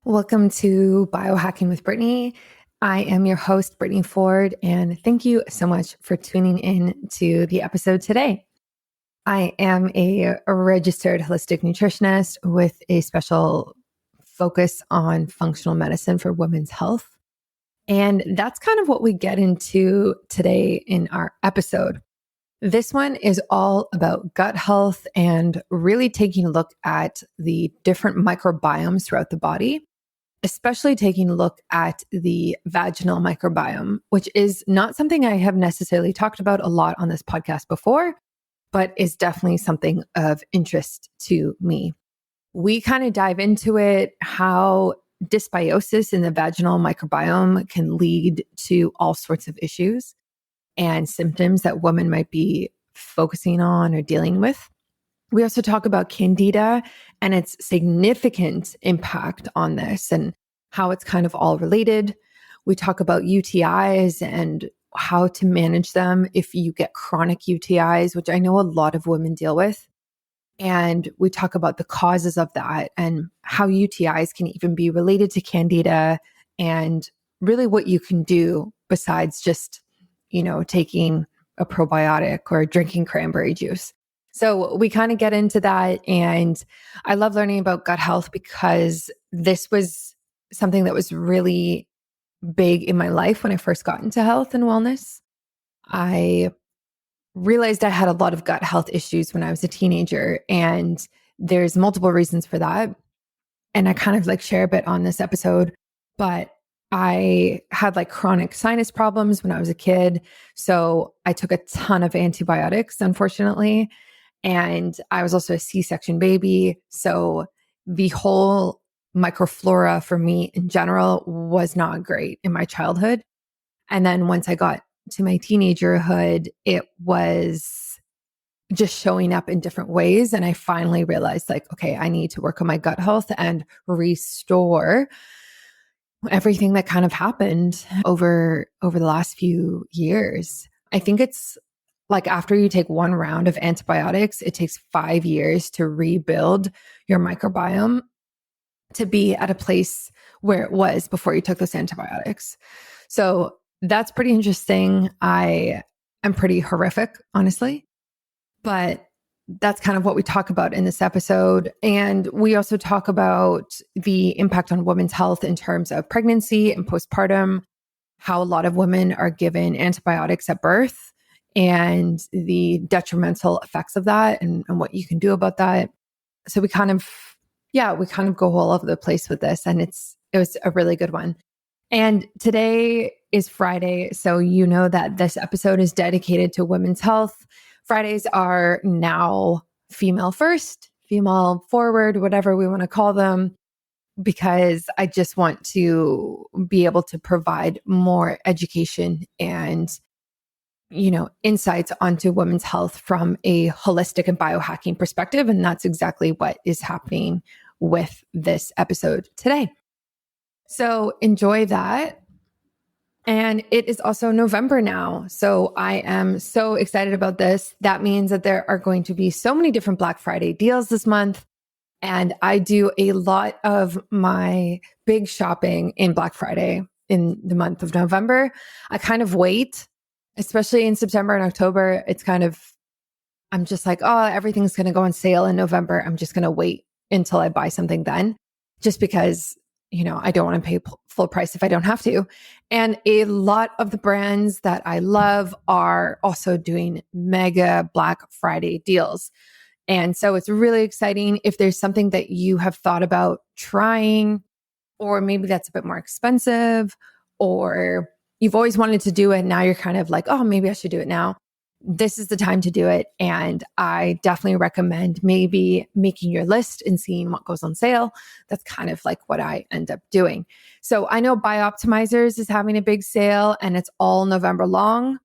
Welcome to Biohacking with Brittany. I am your host, Brittany Ford, and thank you so much for tuning in to the episode today. I am a registered holistic nutritionist with a special focus on functional medicine for women's health. And that's kind of what we get into today in our episode. This one is all about gut health and really taking a look at the different microbiomes throughout the body, especially taking a look at the vaginal microbiome, which is not something I have necessarily talked about a lot on this podcast before, but is definitely something of interest to me. We kind of dive into it, how dysbiosis in the vaginal microbiome can lead to all sorts of issues and symptoms that women might be focusing on or dealing with. We also talk about Candida and its significant impact on this and how it's kind of all related. We talk about UTIs and how to manage them if you get chronic UTIs, which I know a lot of women deal with. And we talk about the causes of that and how UTIs can even be related to Candida and really what you can do besides just, taking a probiotic or drinking cranberry juice. So we kind of get into that. And I love learning about gut health because this was something that was really big in my life when I first got into health and wellness. I realized I had a lot of gut health issues when I was a teenager, and there's multiple reasons for that. And I kind of share a bit on this episode, but I had chronic sinus problems when I was a kid. So I took a ton of antibiotics, unfortunately. And I was also a C-section baby. So the whole microflora for me in general was not great in my childhood. And then once I got to my teenagerhood, it was just showing up in different ways. And I finally realized okay, I need to work on my gut health and restore everything that kind of happened over the last few years. I think it's after you take one round of antibiotics, it takes 5 years to rebuild your microbiome to be at a place where it was before you took those antibiotics. So that's pretty interesting. I am pretty horrific, honestly, but that's kind of what we talk about in this episode. And we also talk about the impact on women's health in terms of pregnancy and postpartum, how a lot of women are given antibiotics at birth and the detrimental effects of that and what you can do about that. So we kind of go all over the place with this, and it was a really good one. And today is Friday, so you know that this episode is dedicated to women's health. Fridays are now female first, female forward, whatever we want to call them, because I just want to be able to provide more education and, insights onto women's health from a holistic and biohacking perspective. And that's exactly what is happening with this episode today. So enjoy that. And it is also November now. So I am so excited about this. That means that there are going to be so many different Black Friday deals this month. And I do a lot of my big shopping in Black Friday in the month of November. I kind of wait, especially in September and October. I'm just everything's going to go on sale in November. I'm just going to wait until I buy something then, just because I don't want to pay full price if I don't have to. And a lot of the brands that I love are also doing mega Black Friday deals. And so it's really exciting. If there's something that you have thought about trying, or maybe that's a bit more expensive, or you've always wanted to do it, now you're kind of oh, maybe I should do it now. This is the time to do it. And I definitely recommend maybe making your list and seeing what goes on sale. That's kind of what I end up doing. So I know Bioptimizers is having a big sale, and it's all November long,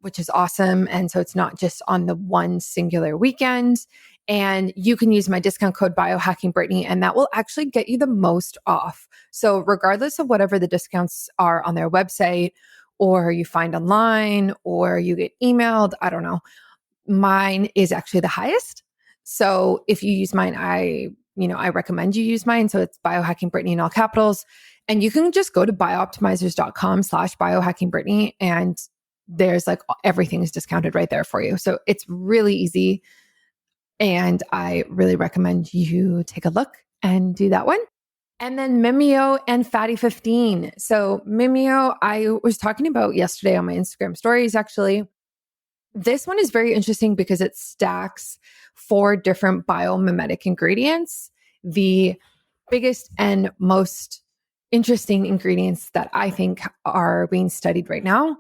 which is awesome. And so it's not just on the one singular weekend. And you can use my discount code BiohackingBrittany, and that will actually get you the most off. So regardless of whatever the discounts are on their website, or you find online, or you get emailed, I don't know, mine is actually the highest. So if you use mine, I I recommend you use mine. So it's Biohacking Brittany in all capitals. And you can just go to biooptimizers.com/biohackingbrittany, and there's like everything is discounted right there for you. So it's really easy. And I really recommend you take a look and do that one. And then Mimeo and Fatty 15. So Mimeo, I was talking about yesterday on my Instagram stories, actually. This one is very interesting because it stacks 4 different biomimetic ingredients. The biggest and most interesting ingredients that I think are being studied right now,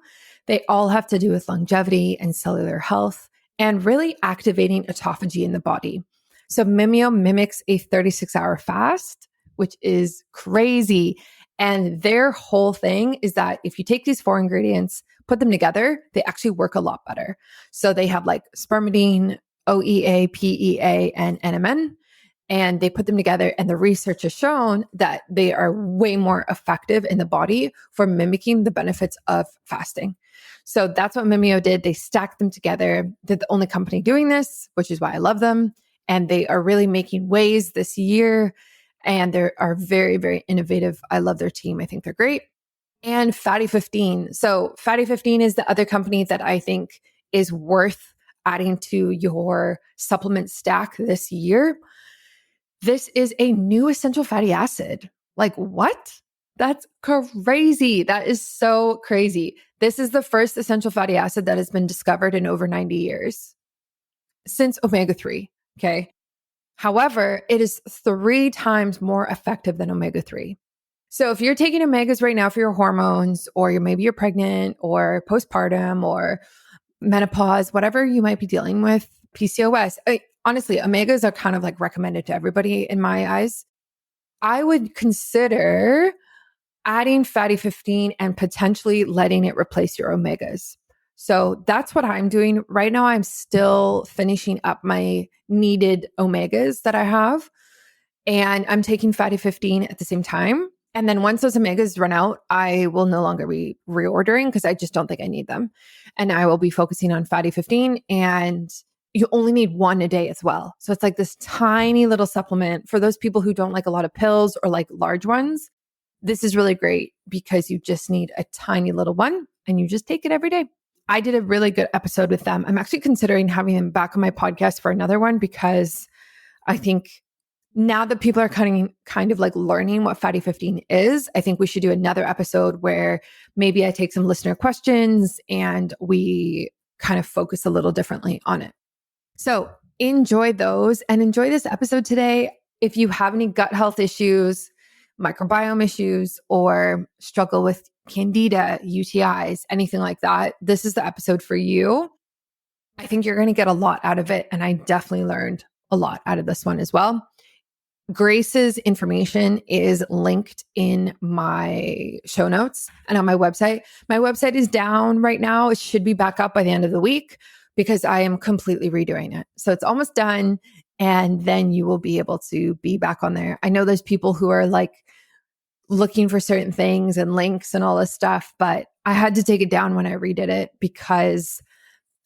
they all have to do with longevity and cellular health and really activating autophagy in the body. So Mimeo mimics a 36-hour fast, which is crazy. And their whole thing is that if you take these 4 ingredients, put them together, they actually work a lot better. So they have like spermidine, OEA, PEA, and NMN, and they put them together. And the research has shown that they are way more effective in the body for mimicking the benefits of fasting. So that's what Mimeo did. They stacked them together. They're the only company doing this, which is why I love them. And they are really making waves this year. And they are very, very innovative. I love their team. I think they're great. And Fatty 15. So Fatty 15 is the other company that I think is worth adding to your supplement stack this year. This is a new essential fatty acid. Like what? That's crazy. That is so crazy. This is the first essential fatty acid that has been discovered in over 90 years since omega-3. Okay. However, it is 3 times more effective than omega-3. So if you're taking omegas right now for your hormones, or maybe you're pregnant or postpartum or menopause, whatever you might be dealing with, PCOS, honestly, omegas are kind of like recommended to everybody in my eyes. I would consider adding Fatty 15 and potentially letting it replace your omegas. So that's what I'm doing right now. I'm still finishing up my needed omegas that I have, and I'm taking Fatty 15 at the same time. And then once those omegas run out, I will no longer be reordering because I just don't think I need them. And I will be focusing on Fatty 15, and you only need 1 a day as well. So it's like this tiny little supplement for those people who don't like a lot of pills or like large ones. This is really great because you just need a tiny little one and you just take it every day. I did a really good episode with them. I'm actually considering having them back on my podcast for another one because I think now that people are kind of like learning what Fatty 15 is, I think we should do another episode where maybe I take some listener questions and we kind of focus a little differently on it. So enjoy those and enjoy this episode today. If you have any gut health issues, microbiome issues, or struggle with Candida, UTIs, anything like that, this is the episode for you. I think you're going to get a lot out of it. And I definitely learned a lot out of this one as well. Grace's information is linked in my show notes and on my website. My website is down right now. It should be back up by the end of the week because I am completely redoing it. So it's almost done. And then you will be able to be back on there. I know there's people who are like looking for certain things and links and all this stuff, but I had to take it down when I redid it because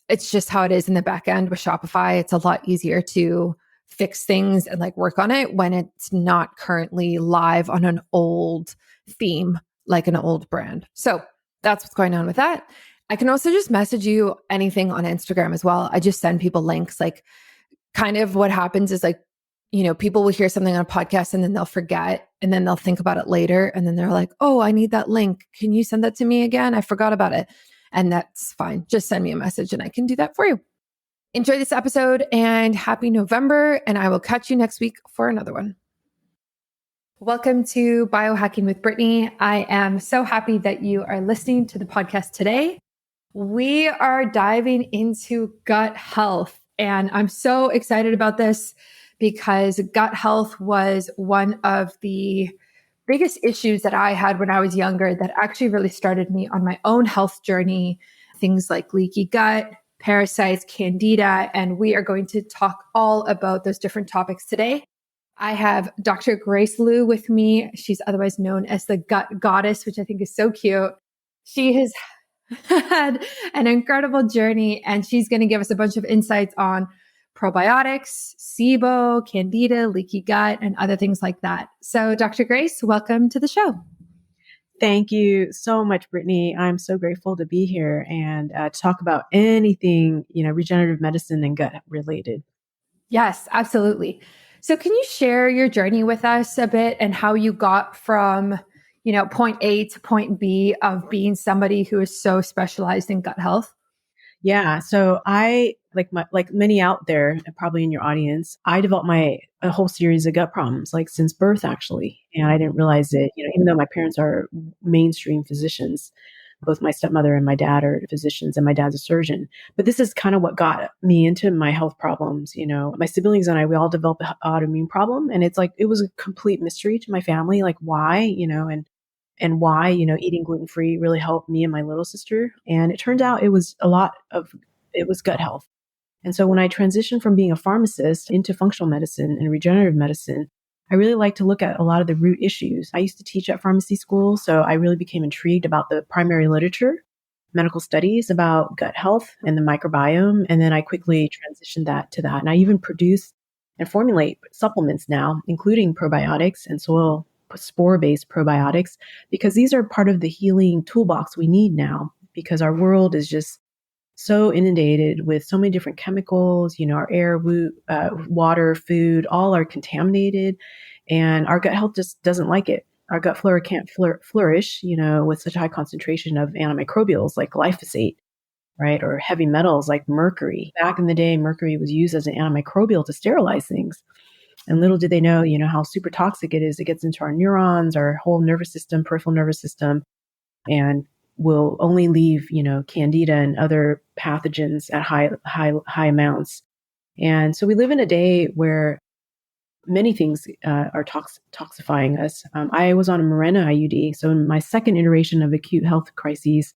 it's just how it is in the back end with Shopify. It's a lot easier to fix things and like work on it when it's not currently live on an old theme, like an old brand. So that's what's going on with that. I can also just message you anything on Instagram as well. I just send people links. Like kind of what happens is like, people will hear something on a podcast and then they'll forget and then they'll think about it later. And then they're like, oh, I need that link. Can you send that to me again? I forgot about it. And that's fine. Just send me a message and I can do that for you. Enjoy this episode and happy November. And I will catch you next week for another one. Welcome to Biohacking with Brittany. I am so happy that you are listening to the podcast today. We are diving into gut health, and I'm so excited about this because gut health was one of the biggest issues that I had when I was younger that actually really started me on my own health journey. Things like leaky gut, parasites, Candida, and we are going to talk all about those different topics today. I have Dr. Grace Liu with me. She's otherwise known as the Gut Goddess, which I think is so cute. She has had an incredible journey, and she's going to give us a bunch of insights on probiotics, SIBO, Candida, leaky gut, and other things like that. So Dr. Grace, welcome to the show. Thank you so much, Brittany. I'm so grateful to be here and talk about anything, regenerative medicine and gut related. Yes, absolutely. So can you share your journey with us a bit and how you got from, point A to point B of being somebody who is so specialized in gut health? Yeah. So I, like many out there, probably in your audience, I developed a whole series of gut problems, like since birth, actually. And I didn't realize it, even though my parents are mainstream physicians, both my stepmother and my dad are physicians, and my dad's a surgeon. But this is kind of what got me into my health problems. My siblings and I, we all developed an autoimmune problem. And it's like, it was a complete mystery to my family, like why, and why, eating gluten-free really helped me and my little sister. And it turned out it was gut health. And so when I transitioned from being a pharmacist into functional medicine and regenerative medicine, I really like to look at a lot of the root issues. I used to teach at pharmacy school, so I really became intrigued about the primary literature, medical studies about gut health and the microbiome. And then I quickly transitioned that to that. And I even produce and formulate supplements now, including probiotics and spore-based probiotics, because these are part of the healing toolbox we need now, because our world is just so inundated with so many different chemicals, our air, water, food, all are contaminated, and our gut health just doesn't like it. Our gut flora can't flourish, with such a high concentration of antimicrobials like glyphosate, right? Or heavy metals like mercury. Back in the day, mercury was used as an antimicrobial to sterilize things. And little did they know, how super toxic it is. It gets into our neurons, our whole nervous system, peripheral nervous system, and will only leave, Candida and other pathogens at high amounts. And so we live in a day where many things are toxifying us. I was on a Mirena IUD. So in my second iteration of acute health crises,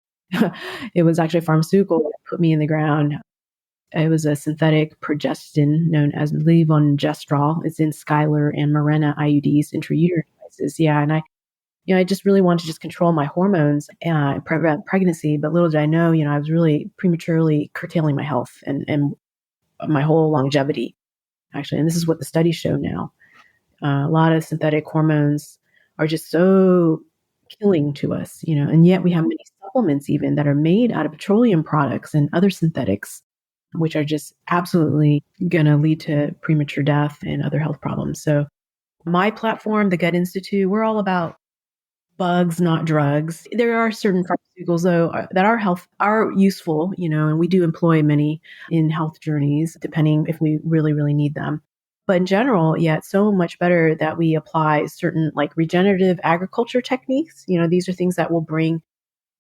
it was actually a pharmaceutical that put me in the ground. It was a synthetic progestin known as levonorgestrel. It's in Skylar and Mirena IUDs, intrauterine devices. Yeah, and I just really wanted to just control my hormones and prevent pregnancy. But little did I know, I was really prematurely curtailing my health and my whole longevity, actually. And this is what the studies show now. A lot of synthetic hormones are just so killing to us, and yet we have many supplements even that are made out of petroleum products and other synthetics, which are just absolutely going to lead to premature death and other health problems. So my platform, the Gut Institute, we're all about bugs, not drugs. There are certain pharmaceuticals though that are useful, and we do employ many in health journeys, depending if we really, really need them. But in general, yeah, it's so much better that we apply certain like regenerative agriculture techniques. These are things that will bring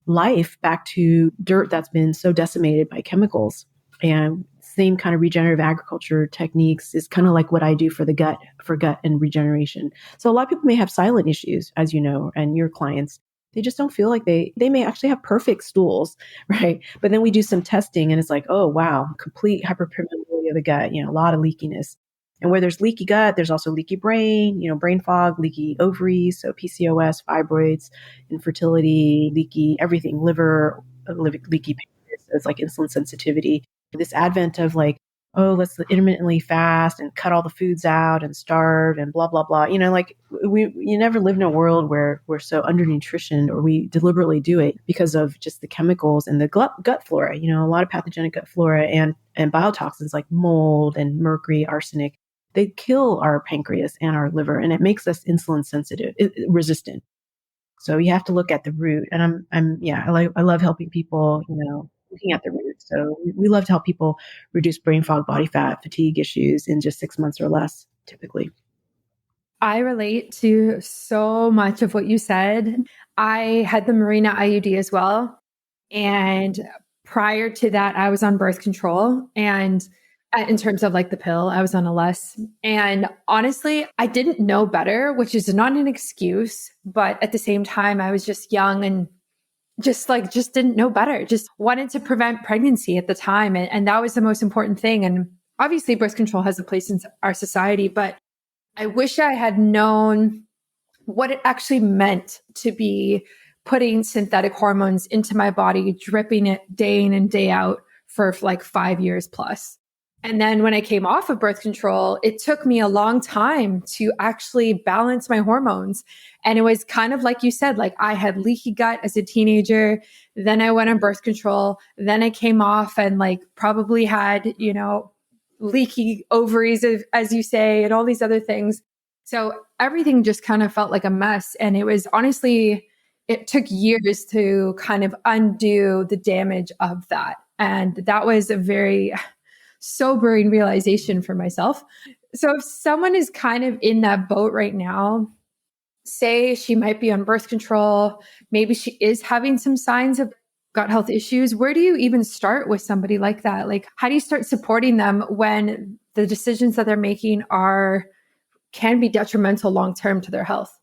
life back to dirt that's been so decimated by chemicals. And same kind of regenerative agriculture techniques is kind of like what I do for gut and regeneration. So a lot of people may have silent issues, as you know, and your clients, they just don't feel like they may actually have perfect stools, right? But then we do some testing and it's like, oh, wow, complete hyperpermeability of the gut, a lot of leakiness. And where there's leaky gut, there's also leaky brain, brain fog, leaky ovaries, so PCOS, fibroids, infertility, leaky everything, liver, leaky pancreas, it's like insulin sensitivity. This advent of like, oh, let's intermittently fast and cut all the foods out and starve and blah, blah, blah. You never live in a world where we're so undernutritioned, or we deliberately do it because of just the chemicals and the gut flora, a lot of pathogenic gut flora and biotoxins like mold and mercury, arsenic. They kill our pancreas and our liver, and it makes us insulin sensitive, resistant. So you have to look at the root. And I love helping people, looking at the root. So we love to help people reduce brain fog, body fat, fatigue issues in just 6 months or less, typically. I relate to so much of what you said. I had the Mirena IUD as well. And prior to that, I was on birth control. And in terms of like the pill, I was on a less. And honestly, I didn't know better, which is not an excuse. But at the same time, I was just young and just didn't know better, just wanted to prevent pregnancy at the time. And that was the most important thing. And obviously birth control has a place in our society, but I wish I had known what it actually meant to be putting synthetic hormones into my body, dripping it day in and day out for like 5 years plus. And then when I came off of birth control, it took me a long time to actually balance my hormones. And it was kind of like you said, like I had leaky gut as a teenager. Then I went on birth control. Then I came off and like probably had, leaky ovaries, as you say, and all these other things. So everything just kind of felt like a mess. And it was honestly, it took years to kind of undo the damage of that. And that was a very sobering realization for myself. So if someone is kind of in that boat right now, say she might be on birth control, maybe she is having some signs of gut health issues, where do you even start with somebody like that? Like, how do you start supporting them when the decisions that they're making can be detrimental long term to their health?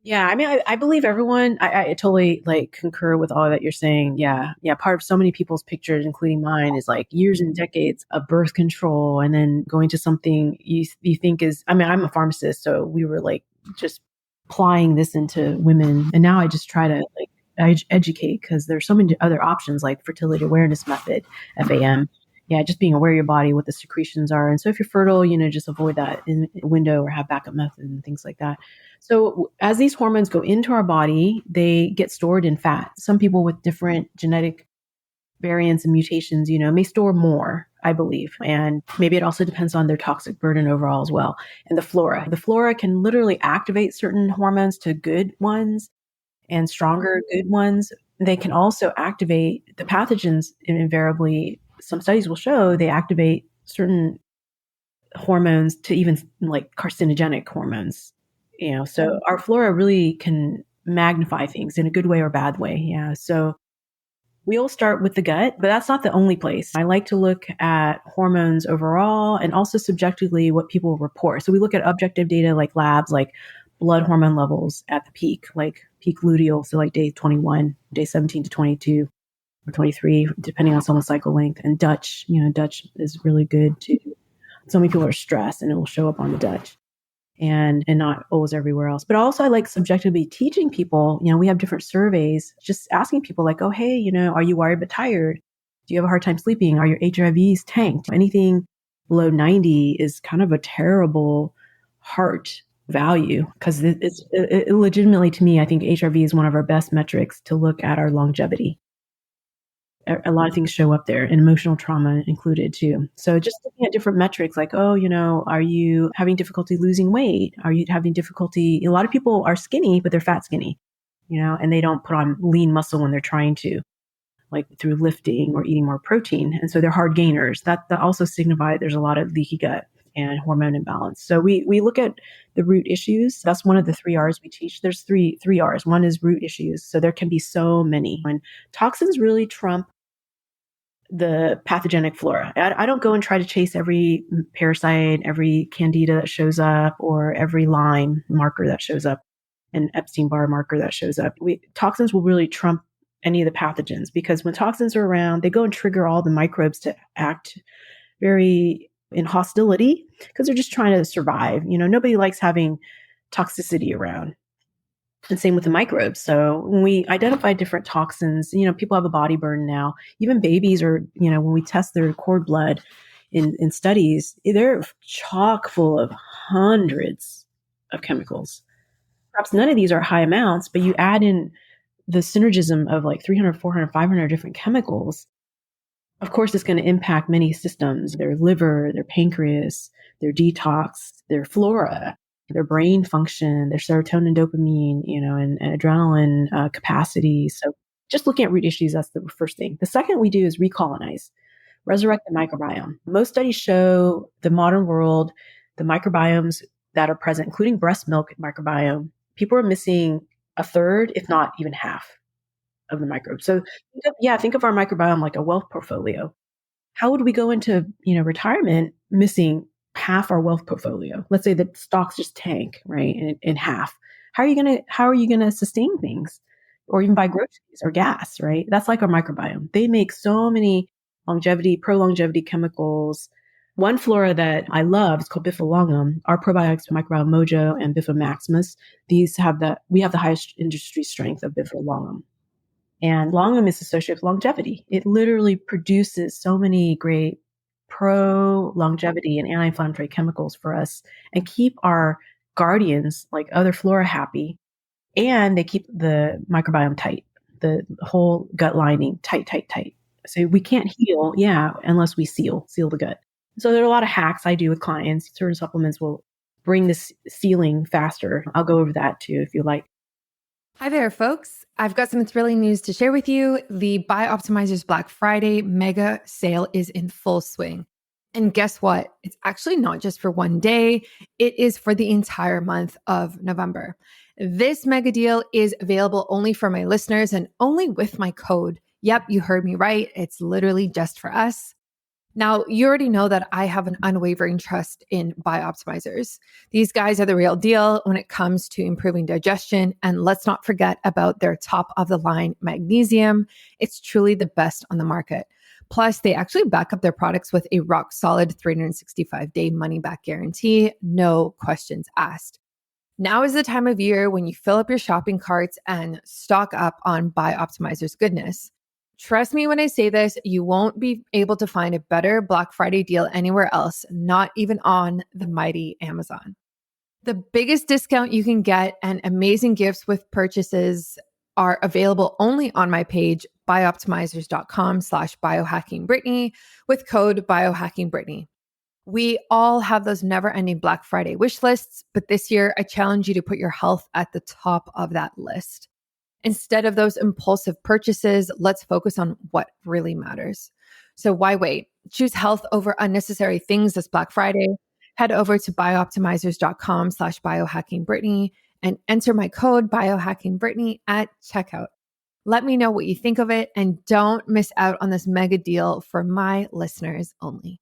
Yeah, I mean, I believe everyone. I totally like concur with all that you're saying. Yeah, yeah. Part of so many people's pictures, including mine, is like years and decades of birth control, and then going to something you think is. I mean, I'm a pharmacist, so we were like just applying this into women, and now I just try to like educate because there's so many other options like fertility awareness method, FAM. Yeah, just being aware of your body, what the secretions are, and so if you're fertile, just avoid that in a window or have backup method and things like that. So as these hormones go into our body, they get stored in fat. Some people with different genetic variants and mutations, may store more, I believe. And maybe it also depends on their toxic burden overall as well. And the flora. The flora can literally activate certain hormones to good ones and stronger good ones. They can also activate the pathogens invariably. Some studies will show they activate certain hormones to even like carcinogenic hormones. So our flora really can magnify things in a good way or bad way. Yeah. So we all start with the gut, but that's not the only place. I like to look at hormones overall and also subjectively what people report. So we look at objective data like labs, like blood hormone levels at the peak, like peak luteal. So like day 21, day 17 to 22 or 23, depending on someone's cycle length. And Dutch, Dutch is really good too. So many people are stressed and it will show up on the Dutch and not always everywhere else. But also I like subjectively teaching people, we have different surveys, just asking people like, oh, hey, are you worried but tired? Do you have a hard time sleeping? Are your HRVs tanked? Anything below 90 is kind of a terrible heart value because it legitimately to me, I think HRV is one of our best metrics to look at our longevity. A lot of things show up there and emotional trauma included too. So just looking at different metrics like, oh, are you having difficulty losing weight? Are you having difficulty? A lot of people are skinny, but they're fat skinny, and they don't put on lean muscle when they're trying to, like through lifting or eating more protein. And so they're hard gainers. That also signifies there's a lot of leaky gut and hormone imbalance. So we look at the root issues. That's one of the 3 R's we teach. There's three R's. One is root issues. So there can be so many. And toxins really trump the pathogenic flora. I don't go and try to chase every parasite, every Candida that shows up, or every Lyme marker that shows up, an Epstein-Barr marker that shows up. Toxins will really trump any of the pathogens because when toxins are around, they go and trigger all the microbes to act very in hostility because they're just trying to survive. Nobody likes having toxicity around. And same with the microbes. So when we identify different toxins, people have a body burden now. Even babies are, when we test their cord blood in studies, they're chock full of hundreds of chemicals. Perhaps none of these are high amounts, but you add in the synergism of like 300, 400, 500 different chemicals. Of course, it's going to impact many systems, their liver, their pancreas, their detox, their flora, their brain function, their serotonin, dopamine, and adrenaline capacity. So just looking at root issues, that's the first thing. The second we do is recolonize, resurrect the microbiome. Most studies show the modern world, the microbiomes that are present, including breast milk microbiome, people are missing a third, if not even half of the microbes. So think of our microbiome like a wealth portfolio. How would we go into, retirement missing half our wealth portfolio? Let's say that stocks just tank, right? In half. How are you going to sustain things or even buy groceries or gas, right? That's like our microbiome. They make so many pro-longevity chemicals. One flora that I love is called bifidobacterium. Our probiotics, Microbiome Mojo and Bifidobacterium maximus, we have the highest industry strength of bifidobacterium. And longum is associated with longevity. It literally produces so many great pro longevity and anti-inflammatory chemicals for us and keep our guardians like other flora happy. And they keep the microbiome tight, the whole gut lining tight. So we can't heal, unless we seal the gut. So there are a lot of hacks I do with clients. Certain supplements will bring this sealing faster. I'll go over that too if you like. Hi there, folks. I've got some thrilling news to share with you. The Bioptimizers Black Friday mega sale is in full swing. And guess what? It's actually not just for one day. It is for the entire month of November. This mega deal is available only for my listeners and only with my code. Yep, you heard me right. It's literally just for us. Now, you already know that I have an unwavering trust in Bioptimizers. These guys are the real deal when it comes to improving digestion. And let's not forget about their top of the line magnesium. It's truly the best on the market. Plus, they actually back up their products with a rock solid 365-day money back guarantee. No questions asked. Now is the time of year when you fill up your shopping carts and stock up on Bioptimizers goodness. Trust me when I say this, you won't be able to find a better Black Friday deal anywhere else, not even on the mighty Amazon. The biggest discount you can get and amazing gifts with purchases are available only on my page, bioptimizers.com/biohackingbrittany with code biohackingbrittany. We all have those never-ending Black Friday wish lists, but this year I challenge you to put your health at the top of that list. Instead of those impulsive purchases, let's focus on what really matters. So why wait? Choose health over unnecessary things this Black Friday. Head over to bioptimizers.com/biohackingbrittany and enter my code biohackingbrittany at checkout. Let me know what you think of it and don't miss out on this mega deal for my listeners only.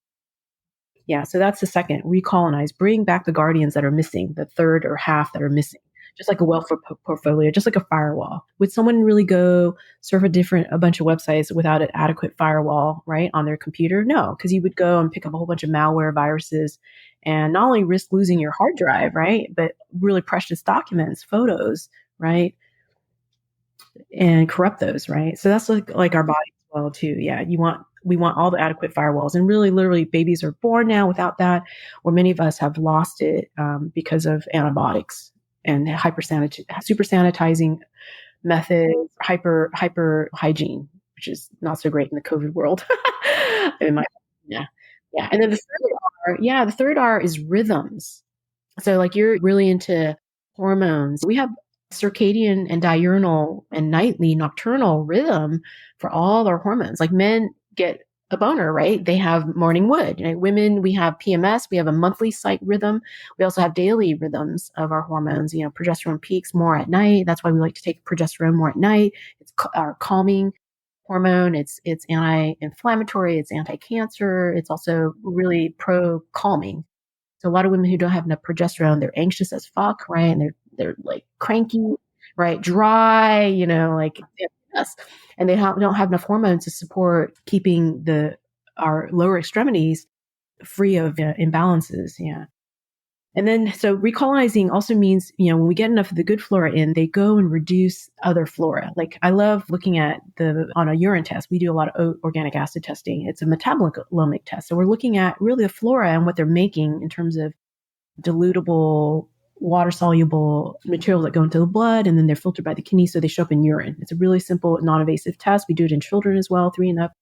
Yeah, so that's the second, recolonize, bring back the guardians that are missing, the third or half that are missing. Just like a wealth portfolio, just like a firewall. Would someone really go surf a bunch of websites without an adequate firewall, right, on their computer? No, because you would go and pick up a whole bunch of malware, viruses, and not only risk losing your hard drive, right, but really precious documents, photos, right, and corrupt those, right? So that's like our body as well too. Yeah, we want all the adequate firewalls, and really, literally, babies are born now without that, or many of us have lost it because of antibiotics and super sanitizing methods, hyper hygiene, which is not so great in the COVID world. Yeah. And then the third R is rhythms. So like you're really into hormones. We have circadian and diurnal and nightly nocturnal rhythm for all our hormones. Like men get a boner, right? They have morning wood. Right? Women, we have PMS. We have a monthly cycle rhythm. We also have daily rhythms of our hormones. Progesterone peaks more at night. That's why we like to take progesterone more at night. It's our calming hormone. It's anti-inflammatory. It's anti-cancer. It's also really pro-calming. So a lot of women who don't have enough progesterone, they're anxious as fuck, right? And they're like cranky, right? Dry, like yes. And they don't have enough hormones to support keeping our lower extremities free of imbalances. Yeah. And then, so recolonizing also means, when we get enough of the good flora in, they go and reduce other flora. Like I love looking at on a urine test, we do a lot of organic acid testing. It's a metabolomic test. So we're looking at really the flora and what they're making in terms of dilutable, water-soluble materials that go into the blood, and then they're filtered by the kidney, so they show up in urine. It's a really simple, non-invasive test. We do it in children as well, 3 and up,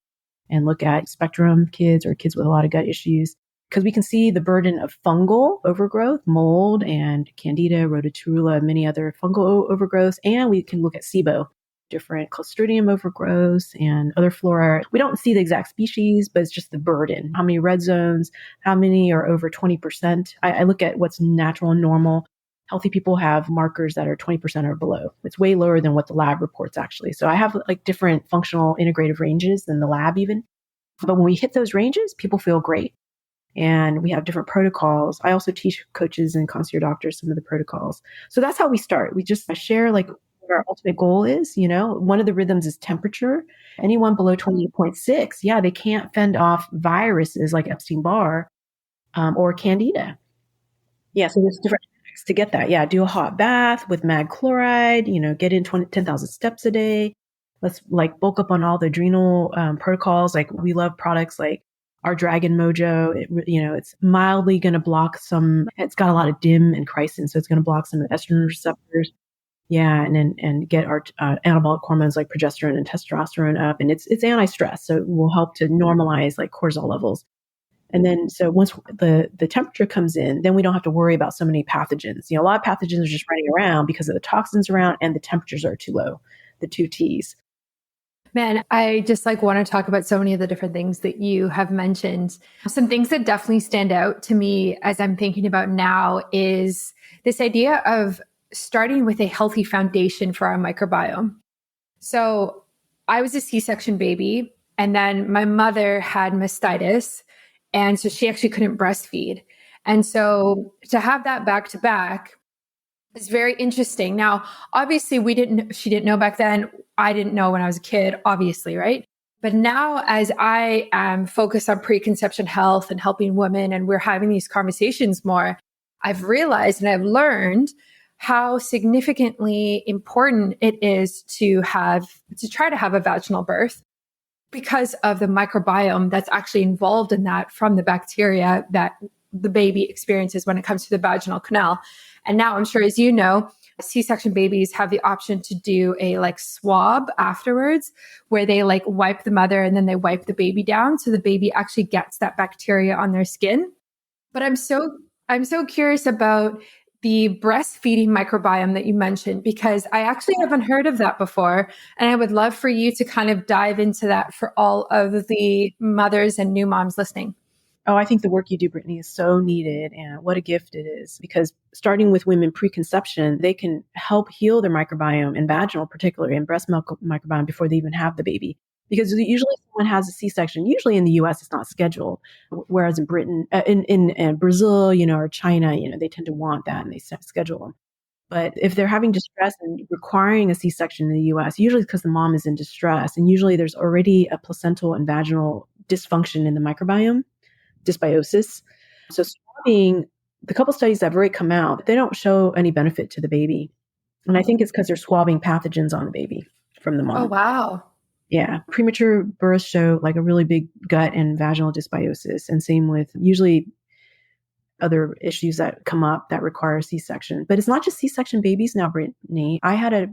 and look at spectrum kids or kids with a lot of gut issues, because we can see the burden of fungal overgrowth, mold and Candida, Rhodotorula, many other fungal overgrowths, and we can look at SIBO, different Clostridium overgrowths and other flora. We don't see the exact species, but it's just the burden. How many red zones, how many are over 20%. I look at what's natural and normal. Healthy people have markers that are 20% or below. It's way lower than what the lab reports actually. So I have like different functional integrative ranges than the lab even. But when we hit those ranges, people feel great. And we have different protocols. I also teach coaches and concierge doctors some of the protocols. So that's how we start. We just share like what our ultimate goal is. One of the rhythms is temperature. Anyone below 28.6, they can't fend off viruses like Epstein-Barr or Candida. Yeah, so there's different tricks to get that. Yeah, do a hot bath with mag chloride, get in 10,000 steps a day. Let's like bulk up on all the adrenal protocols. Like we love products like our dragon mojo. It's mildly going to block it's got a lot of dim and chrysin, so it's going to block some of the estrogen receptors. Yeah, and get our anabolic hormones like progesterone and testosterone up, and it's anti-stress, so it will help to normalize like cortisol levels. And then, so once the temperature comes in, then we don't have to worry about so many pathogens. A lot of pathogens are just running around because of the toxins around, and the temperatures are too low, the two T's. Man, I just want to talk about so many of the different things that you have mentioned. Some things that definitely stand out to me as I'm thinking about now is this idea of starting with a healthy foundation for our microbiome. So I was a C-section baby, and then my mother had mastitis, and so she actually couldn't breastfeed. And so to have that back to back is very interesting. Now, obviously she didn't know back then. I didn't know when I was a kid, obviously, right? But now as I am focused on preconception health and helping women, and we're having these conversations more, I've realized and I've learned how significantly important it is to try to have a vaginal birth because of the microbiome that's actually involved in that from the bacteria that the baby experiences when it comes to the vaginal canal. And now I'm sure, as you know, C-section babies have the option to do a swab afterwards where they wipe the mother and then they wipe the baby down. So the baby actually gets that bacteria on their skin. But I'm so curious about the breastfeeding microbiome that you mentioned, because I actually haven't heard of that before. And I would love for you to kind of dive into that for all of the mothers and new moms listening. Oh, I think the work you do, Brittany, is so needed, and what a gift it is, because starting with women preconception, they can help heal their microbiome, and vaginal particularly, and breast milk microbiome before they even have the baby. Because usually someone has a C-section, usually in the US, it's not scheduled. Whereas in Britain, in Brazil, or China, they tend to want that and they schedule them. But if they're having distress and requiring a C-section in the US, usually it's because the mom is in distress. And usually there's already a placental and vaginal dysfunction in the microbiome, dysbiosis. So swabbing, the couple studies that have already come out, they don't show any benefit to the baby. And I think it's because they're swabbing pathogens on the baby from the mom. Oh, wow. Yeah. Premature births show a really big gut and vaginal dysbiosis. And same with usually other issues that come up that require C-section. But it's not just C-section babies now, Brittany. I had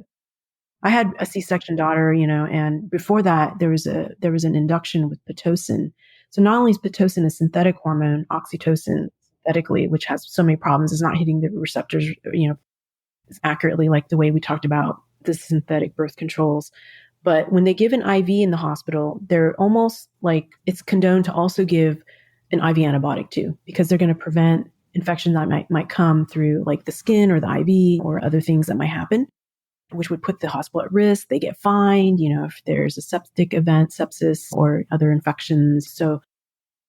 a C-section daughter, and before that there was an induction with pitocin. So not only is pitocin a synthetic hormone, oxytocin synthetically, which has so many problems, is not hitting the receptors, accurately like the way we talked about the synthetic birth controls. But when they give an IV in the hospital, they're almost it's condoned to also give an IV antibiotic too, because they're going to prevent infection that might come through the skin or the IV or other things that might happen, which would put the hospital at risk. They get fined, if there's a septic event, sepsis or other infections. So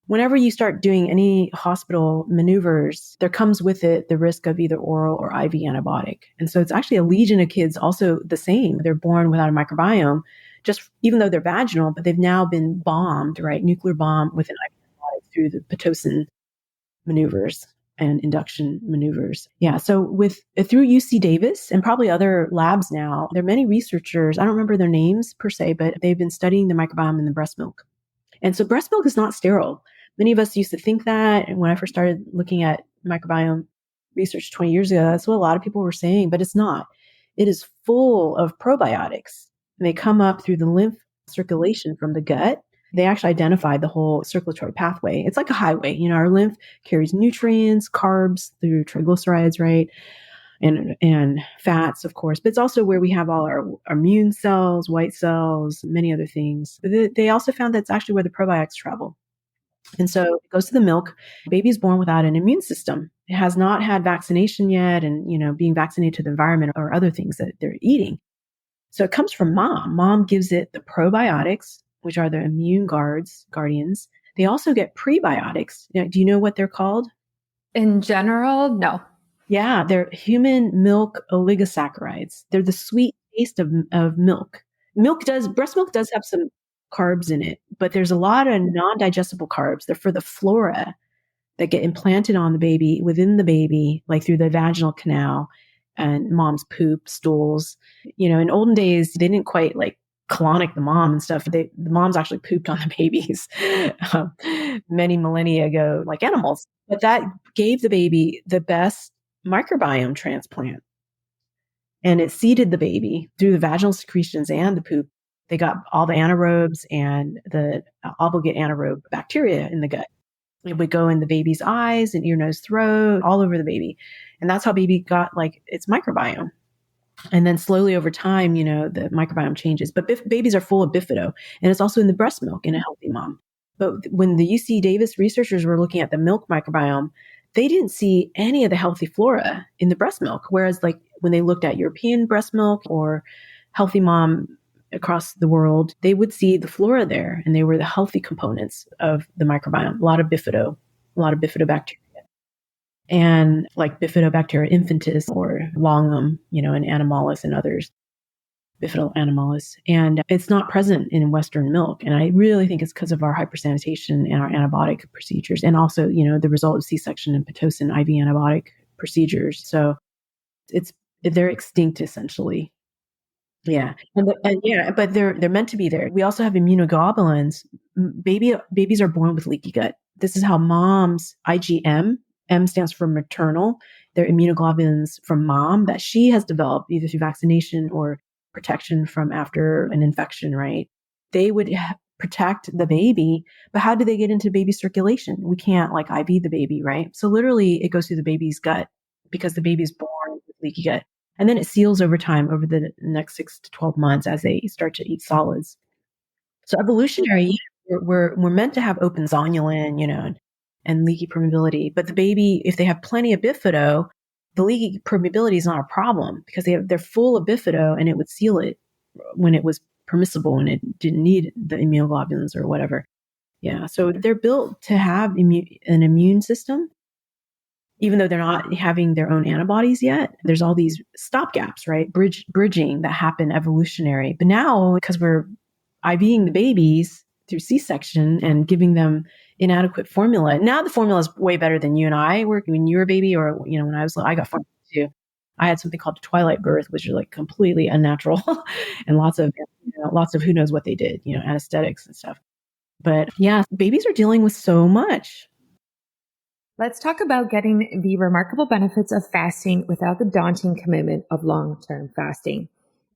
whenever you start doing any hospital maneuvers, there comes with it the risk of either oral or IV antibiotic. And so it's actually a legion of kids also the same. They're born without a microbiome, just even though they're vaginal, but they've now been bombed, right? Nuclear bomb with an IV antibiotic through the pitocin maneuvers and induction maneuvers. Yeah. So through UC Davis and probably other labs now, there are many researchers, I don't remember their names per se, but they've been studying the microbiome in the breast milk. And so breast milk is not sterile. Many of us used to think that. And when I first started looking at microbiome research 20 years ago, that's what a lot of people were saying, but it's not. It is full of probiotics. And they come up through the lymph circulation from the gut. They actually identified the whole circulatory pathway. It's like a highway. Our lymph carries nutrients, carbs through triglycerides, right? And fats, of course, but it's also where we have all our immune cells, white cells, many other things. They also found that's actually where the probiotics travel. And so it goes to the milk. Baby is born without an immune system. It has not had vaccination yet and, being vaccinated to the environment or other things that they're eating. So it comes from mom. Mom gives it the probiotics, which are the immune guardians. They also get prebiotics. Do you know what they're called? In general, no. Yeah, they're human milk oligosaccharides. They're the sweet taste of milk. Breast milk does have some carbs in it, but there's a lot of non-digestible carbs. They're for the flora that get implanted on the baby, within the baby, through the vaginal canal and mom's poop, stools. In olden days, they didn't quite colonic the mom and stuff. The moms actually pooped on the babies many millennia ago, like animals. But that gave the baby the best microbiome transplant. And it seeded the baby through the vaginal secretions and the poop. They got all the anaerobes and the obligate anaerobe bacteria in the gut. It would go in the baby's eyes and ear, nose, throat, all over the baby. And that's how baby got like its microbiome. And then slowly over time, the microbiome changes. But babies are full of bifido, and it's also in the breast milk in a healthy mom. But when the UC Davis researchers were looking at the milk microbiome, they didn't see any of the healthy flora in the breast milk. Whereas like when they looked at European breast milk or healthy mom across the world, they would see the flora there, and they were the healthy components of the microbiome. A lot of bifidobacteria. And like Bifidobacteria infantis or longum, and animalis and others, Bifidal animalis. And it's not present in Western milk. And I really think it's because of our hypersanitation and our antibiotic procedures. And also, the result of C-section and pitocin IV antibiotic procedures. So they're extinct essentially. Yeah. But they're meant to be there. We also have immunoglobulins. Babies are born with leaky gut. This is how mom's IgM, M stands for maternal, they're immunoglobulins from mom that she has developed either through vaccination or protection from after an infection, right? They would protect the baby, but how do they get into baby circulation? We can't like IV the baby, right? So literally it goes through the baby's gut because the baby's born with leaky gut. And then it seals over time over the next 6 to 12 months as they start to eat solids. So evolutionary, we're meant to have open zonulin, and leaky permeability. But the baby, if they have plenty of bifido, the leaky permeability is not a problem because they're full of bifido, and it would seal it when it was permissible and it didn't need the immunoglobulins or whatever. Yeah. So they're built to have an immune system, even though they're not having their own antibodies yet. There's all these stopgaps, right? Bridging that happen evolutionary. But now, because we're IVing the babies through C-section and giving them inadequate formula. Now the formula is way better than you and I were when you were a baby, or when I was little. I got formula too. I had something called twilight birth, which is like completely unnatural, and lots of who knows what they did, anesthetics and stuff. But yeah, babies are dealing with so much. Let's talk about getting the remarkable benefits of fasting without the daunting commitment of long-term fasting.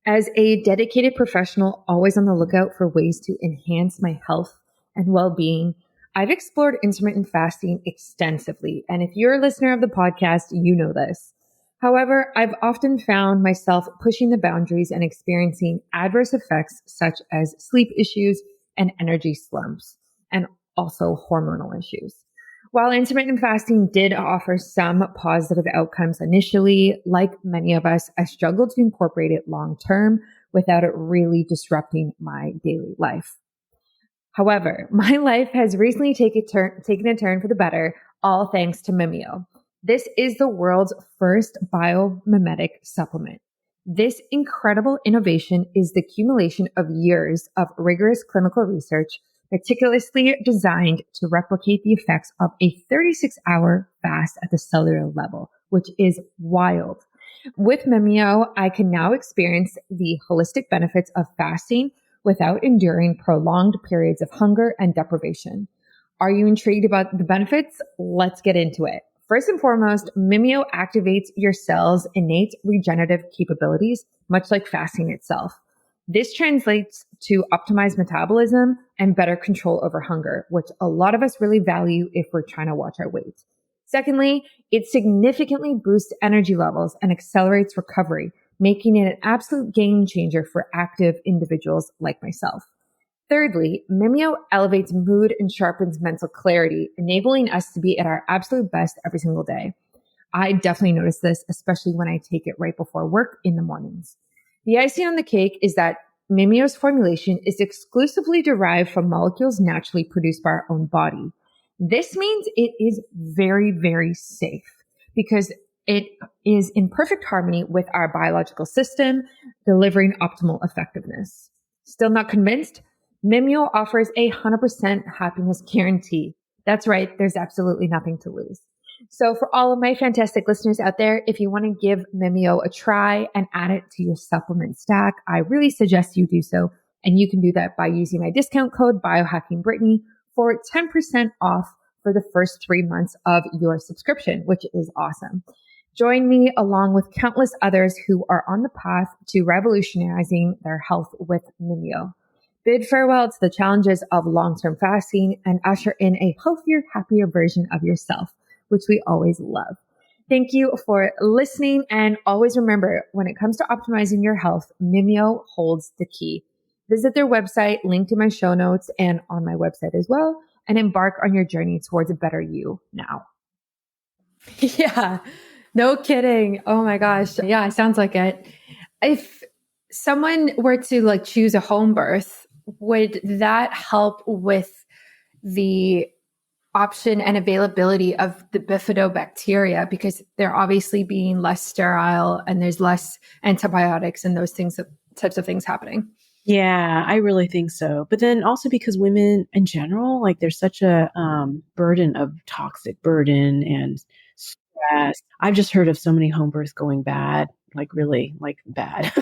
As a dedicated professional, always on the lookout for ways to enhance my health and well-being, I've explored intermittent fasting extensively. And if you're a listener of the podcast, you know this. However, I've often found myself pushing the boundaries and experiencing adverse effects such as sleep issues and energy slumps, and also hormonal issues. While intermittent fasting did offer some positive outcomes initially, like many of us, I struggled to incorporate it long term without it really disrupting my daily life. However, my life has recently taken a turn for the better, all thanks to Mimeo. This is the world's first biomimetic supplement. This incredible innovation is the accumulation of years of rigorous clinical research meticulously designed to replicate the effects of a 36-hour fast at the cellular level, which is wild. With Mimeo, I can now experience the holistic benefits of fasting without enduring prolonged periods of hunger and deprivation. Are you intrigued about the benefits? Let's get into it. First and foremost, Mimeo activates your cells' innate regenerative capabilities, much like fasting itself. This translates to optimized metabolism and better control over hunger, which a lot of us really value if we're trying to watch our weight. Secondly, it significantly boosts energy levels and accelerates recovery, making it an absolute game changer for active individuals like myself. Thirdly, Mimeo elevates mood and sharpens mental clarity, enabling us to be at our absolute best every single day. I definitely notice this, especially when I take it right before work in the mornings. The icing on the cake is that Mimeo's formulation is exclusively derived from molecules naturally produced by our own body. This means it is very, very safe because it is in perfect harmony with our biological system, delivering optimal effectiveness. Still not convinced? Mimeo offers a 100% happiness guarantee. That's right, there's absolutely nothing to lose. So for all of my fantastic listeners out there, if you want to give Mimeo a try and add it to your supplement stack, I really suggest you do so And you can do that by using my discount code biohackingbrittany for 10% off for the first 3 months of your subscription, which is awesome. Join me along with countless others who are on the path to revolutionizing their health with Mimeo. Bid farewell to the challenges of long-term fasting and usher in a healthier, happier version of yourself, which we always love. Thank you for listening. And always remember, when it comes to optimizing your health, Mimeo holds the key. Visit their website, linked in my show notes and on my website as well, and embark on your journey towards a better you now. Yeah, no kidding. Oh my gosh. Yeah, it sounds like it. If someone were to like choose a home birth, would that help with the option and availability of the bifidobacteria, because they're obviously being less sterile and there's less antibiotics and those things, types of things happening? Yeah, I really think so. But then also because women in general, like there's such a burden of toxic burden and stress. I've just heard of so many home births going bad, like really like bad.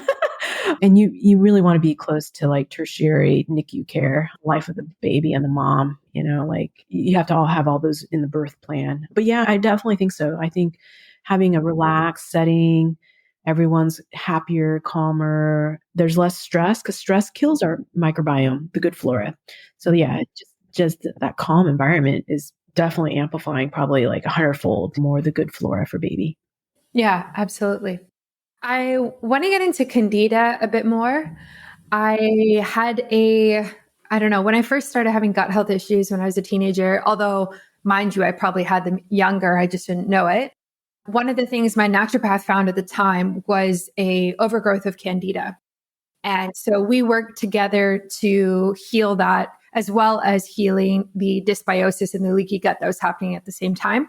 And you really want to be close to like tertiary NICU care, life of the baby and the mom, like you have to all have all those in the birth plan. But yeah, I definitely think so. I think having a relaxed setting, everyone's happier, calmer, there's less stress because stress kills our microbiome, the good flora. So yeah, just that calm environment is definitely amplifying probably like 100-fold more the good flora for baby. Yeah, absolutely. I want to get into Candida a bit more. I had I don't know, when I first started having gut health issues when I was a teenager, although mind you, I probably had them younger, I just didn't know it. One of the things my naturopath found at the time was a overgrowth of Candida. And so we worked together to heal that, as well as healing the dysbiosis and the leaky gut that was happening at the same time.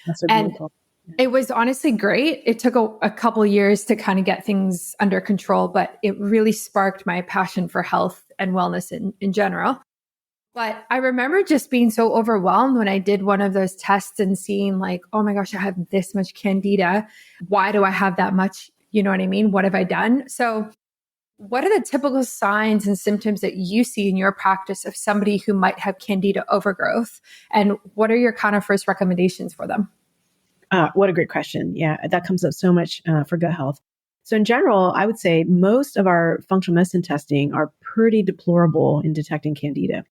That's so And beautiful. it was honestly great. It took a couple years to kind of get things under control, but it really sparked my passion for health and wellness in general. But I remember just being so overwhelmed when I did one of those tests and seeing like, oh my gosh, I have this much Candida. Why do I have that much? You know what I mean? What have I done? So what are the typical signs and symptoms that you see in your practice of somebody who might have Candida overgrowth? And what are your kind of first recommendations for them? What a great question. Yeah, that comes up so much for gut health. So in general, I would say most of our functional medicine testing are pretty deplorable in detecting Candida.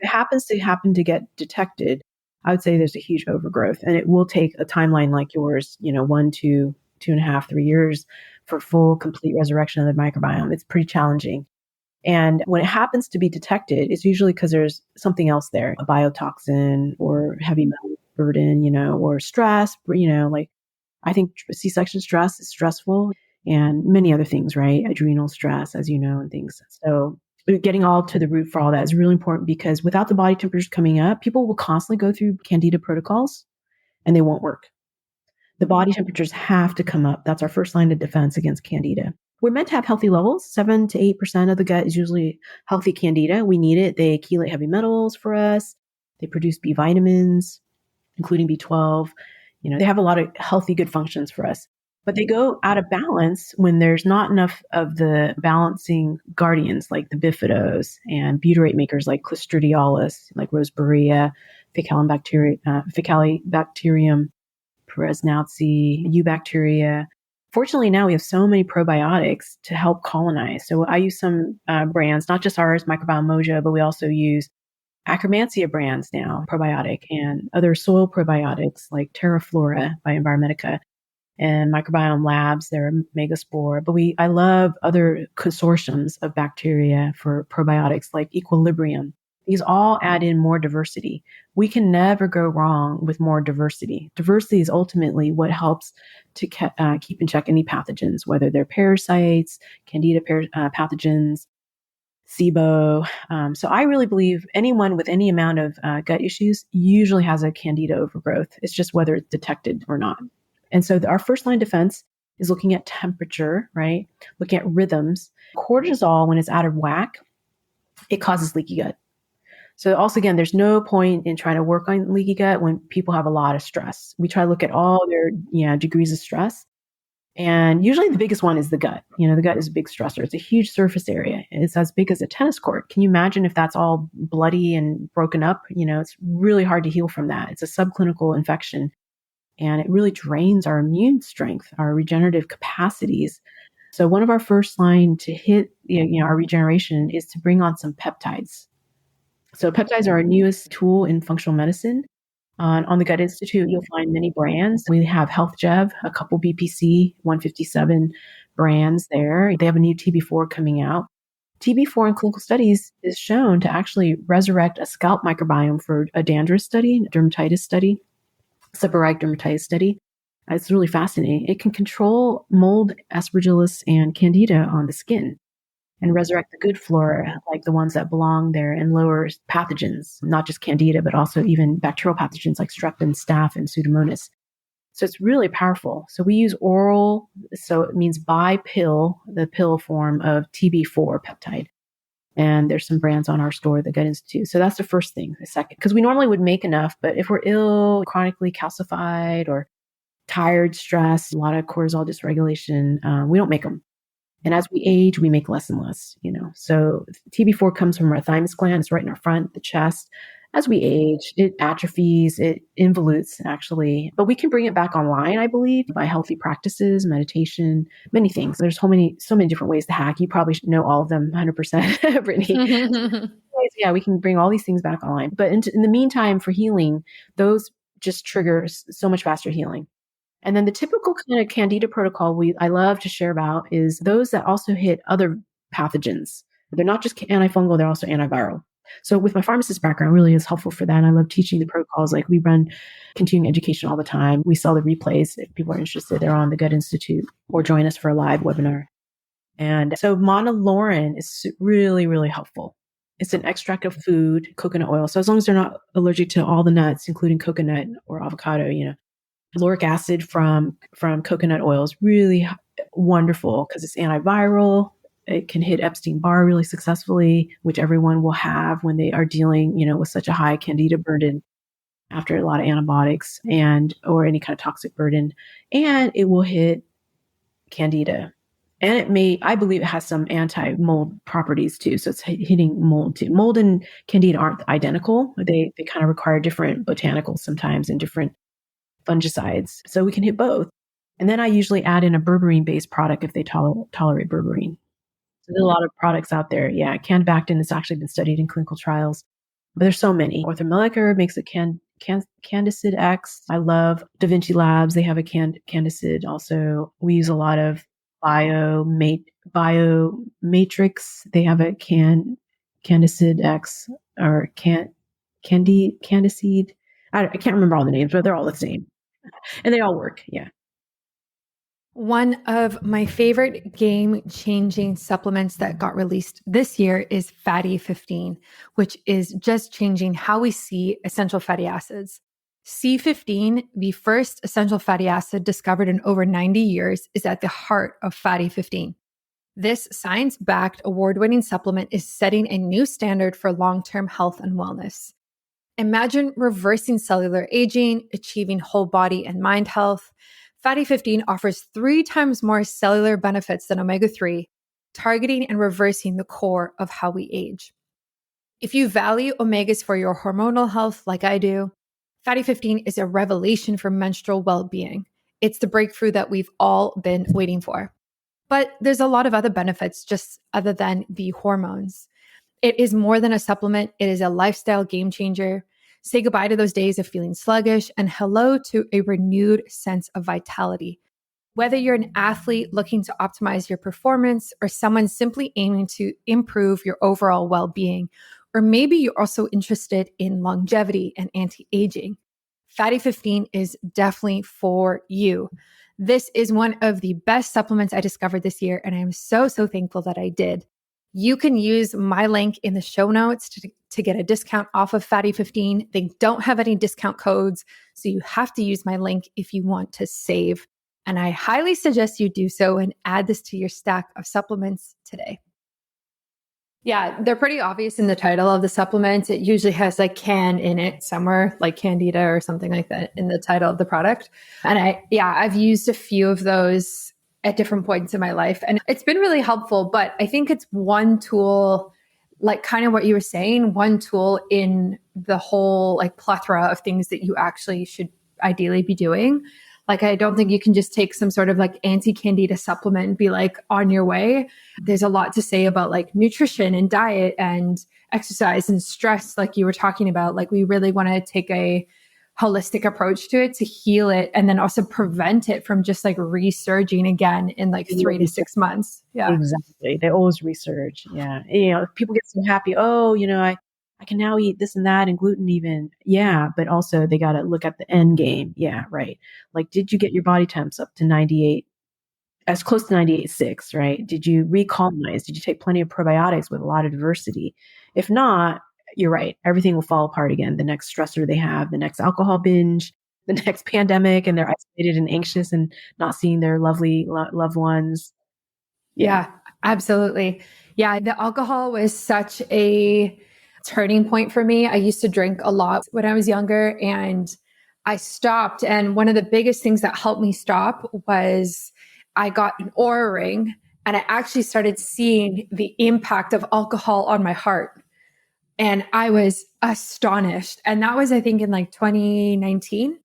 If it happen to get detected, I would say there's a huge overgrowth, and it will take a timeline like yours, 1, 2, 2.5, 3 years for full, complete resurrection of the microbiome. It's pretty challenging. And when it happens to be detected, it's usually because there's something else there, a biotoxin or heavy metal burden, or stress, like I think C-section stress is stressful and many other things, right? Adrenal stress, as you know, and things. So getting all to the root for all that is really important because without the body temperatures coming up, people will constantly go through Candida protocols and they won't work. The body temperatures have to come up. That's our first line of defense against Candida. We're meant to have healthy levels. 7 to 8% of the gut is usually healthy Candida. We need it. They chelate heavy metals for us. They produce B vitamins, including B12. They have a lot of healthy, good functions for us. But they go out of balance when there's not enough of the balancing guardians like the bifidos and butyrate makers like Clostridialis, like Roseburia, Faecalibacterium, Peresnautzi, eubacteria. Fortunately, now we have so many probiotics to help colonize. So I use some brands, not just ours, Microbiome Moja, but we also use Akkermansia brands now, probiotic, and other soil probiotics like TerraFlora by Environmentica and Microbiome Labs, they're Megaspore. But I love other consortiums of bacteria for probiotics like Equilibrium. These all add in more diversity. We can never go wrong with more diversity. Diversity is ultimately what helps to keep in check any pathogens, whether they're parasites, Candida pathogens, SIBO. So I really believe anyone with any amount of gut issues usually has a Candida overgrowth. It's just whether it's detected or not. And so our first line defense is looking at temperature, right? Looking at rhythms. Cortisol, when it's out of whack, it causes leaky gut. So also, again, there's no point in trying to work on leaky gut when people have a lot of stress. We try to look at all their degrees of stress. And usually the biggest one is the gut. The gut is a big stressor. It's a huge surface area. It's as big as a tennis court. Can you imagine if that's all bloody and broken up? It's really hard to heal from that. It's a subclinical infection, and it really drains our immune strength, our regenerative capacities. So one of our first line to hit our regeneration is to bring on some peptides. So peptides are our newest tool in functional medicine. On the Gut Institute, you'll find many brands. We have HealthJev, a couple BPC 157 brands there. They have a new TB4 coming out. TB4 in clinical studies is shown to actually resurrect a scalp microbiome for a dandruff study, a dermatitis study, seborrheic dermatitis study. It's really fascinating. It can control mold, aspergillus, and candida on the skin and resurrect the good flora, like the ones that belong there, and lower pathogens, not just candida, but also even bacterial pathogens like strep and staph and pseudomonas. So it's really powerful. So we use oral, so it means by pill, the pill form of TB4 peptide. And there's some brands on our store, the Gut Institute. So that's the first thing. The second, because we normally would make enough, but if we're ill, chronically calcified, or tired, stressed, a lot of cortisol dysregulation, we don't make them. And as we age, we make less and less, So TB4 comes from our thymus gland. It's right in our front, the chest. As we age, it atrophies, it involutes actually. But we can bring it back online, I believe, by healthy practices, meditation, many things. There's so many different ways to hack. You probably should know all of them 100%, Brittany. Yeah, we can bring all these things back online. But in the meantime, for healing, those just trigger so much faster healing. And then the typical kind of Candida protocol I love to share about is those that also hit other pathogens. They're not just antifungal, they're also antiviral. So with my pharmacist background, really is helpful for that. And I love teaching the protocols. Like we run continuing education all the time. We sell the replays. If people are interested, they're on the Gut Institute or join us for a live webinar. And so monolaurin is really, really helpful. It's an extract of food, coconut oil. So as long as they're not allergic to all the nuts, including coconut or avocado, lauric acid from coconut oil is really wonderful because it's antiviral. It can hit Epstein-Barr really successfully, which everyone will have when they are dealing, with such a high candida burden after a lot of antibiotics or any kind of toxic burden. And it will hit candida. And I believe it has some anti-mold properties too. So it's hitting mold too. Mold and candida aren't identical. They kind of require different botanicals sometimes and different fungicides. So we can hit both. And then I usually add in a berberine-based product if they tolerate berberine. So there's a lot of products out there. Yeah, Candibactin has actually been studied in clinical trials, but there's so many. Orthomolecular makes a Candicid X. I love Da Vinci Labs. They have a Candicid also. We use a lot of Biomatrix. They have a Candicid X or Candicid. I can't remember all the names, but they're all the same. And they all work. Yeah. One of my favorite game-changing supplements that got released this year is Fatty 15, which is just changing how we see essential fatty acids. C15, the first essential fatty acid discovered in over 90 years, is at the heart of Fatty 15. This science-backed award-winning supplement is setting a new standard for long-term health and wellness. Imagine reversing cellular aging, achieving whole body and mind health. Fatty 15 offers 3 times more cellular benefits than omega-3, targeting and reversing the core of how we age. If you value omegas for your hormonal health like I do, Fatty 15 is a revelation for menstrual well-being. It's the breakthrough that we've all been waiting for. But there's a lot of other benefits just other than the hormones. It is more than a supplement. It is a lifestyle game changer. Say goodbye to those days of feeling sluggish and hello to a renewed sense of vitality. Whether you're an athlete looking to optimize your performance or someone simply aiming to improve your overall well-being, or maybe you're also interested in longevity and anti-aging, Fatty 15 is definitely for you. This is one of the best supplements I discovered this year, and I am so thankful that I did. You can use my link in the show notes to get a discount off of Fatty 15. They don't have any discount codes, so you have to use my link if you want to save. And I highly suggest you do so and add this to your stack of supplements today. Yeah, they're pretty obvious in the title of the supplement. It usually has like can in it somewhere, like Candida or something like that in the title of the product. And I've used a few of those at different points in my life. And it's been really helpful, but I think it's one tool, like kind of what you were saying, one tool in the whole like plethora of things that you actually should ideally be doing. Like, I don't think you can just take some sort of like anti-candida supplement and be like on your way. There's a lot to say about like nutrition and diet and exercise and stress, like you were talking about. Like, we really want to take a holistic approach to it to heal it and then also prevent it from just like resurging again in like 3 to 6 months. Yeah. Exactly. They always research. Yeah. People get so happy. Oh, I can now eat this and that and gluten even. Yeah. But also they got to look at the end game. Yeah. Right. Like, did you get your body temps up to 98, as close to 98.6, right? Did you recolonize? Did you take plenty of probiotics with a lot of diversity? If not, you're right. Everything will fall apart again. The next stressor they have, the next alcohol binge, the next pandemic, and they're isolated and anxious and not seeing their lovely loved ones. Yeah, absolutely. Yeah, the alcohol was such a turning point for me. I used to drink a lot when I was younger and I stopped. And one of the biggest things that helped me stop was I got an Aura ring and I actually started seeing the impact of alcohol on my heart. And I was astonished. And that was, I think, in like 2019.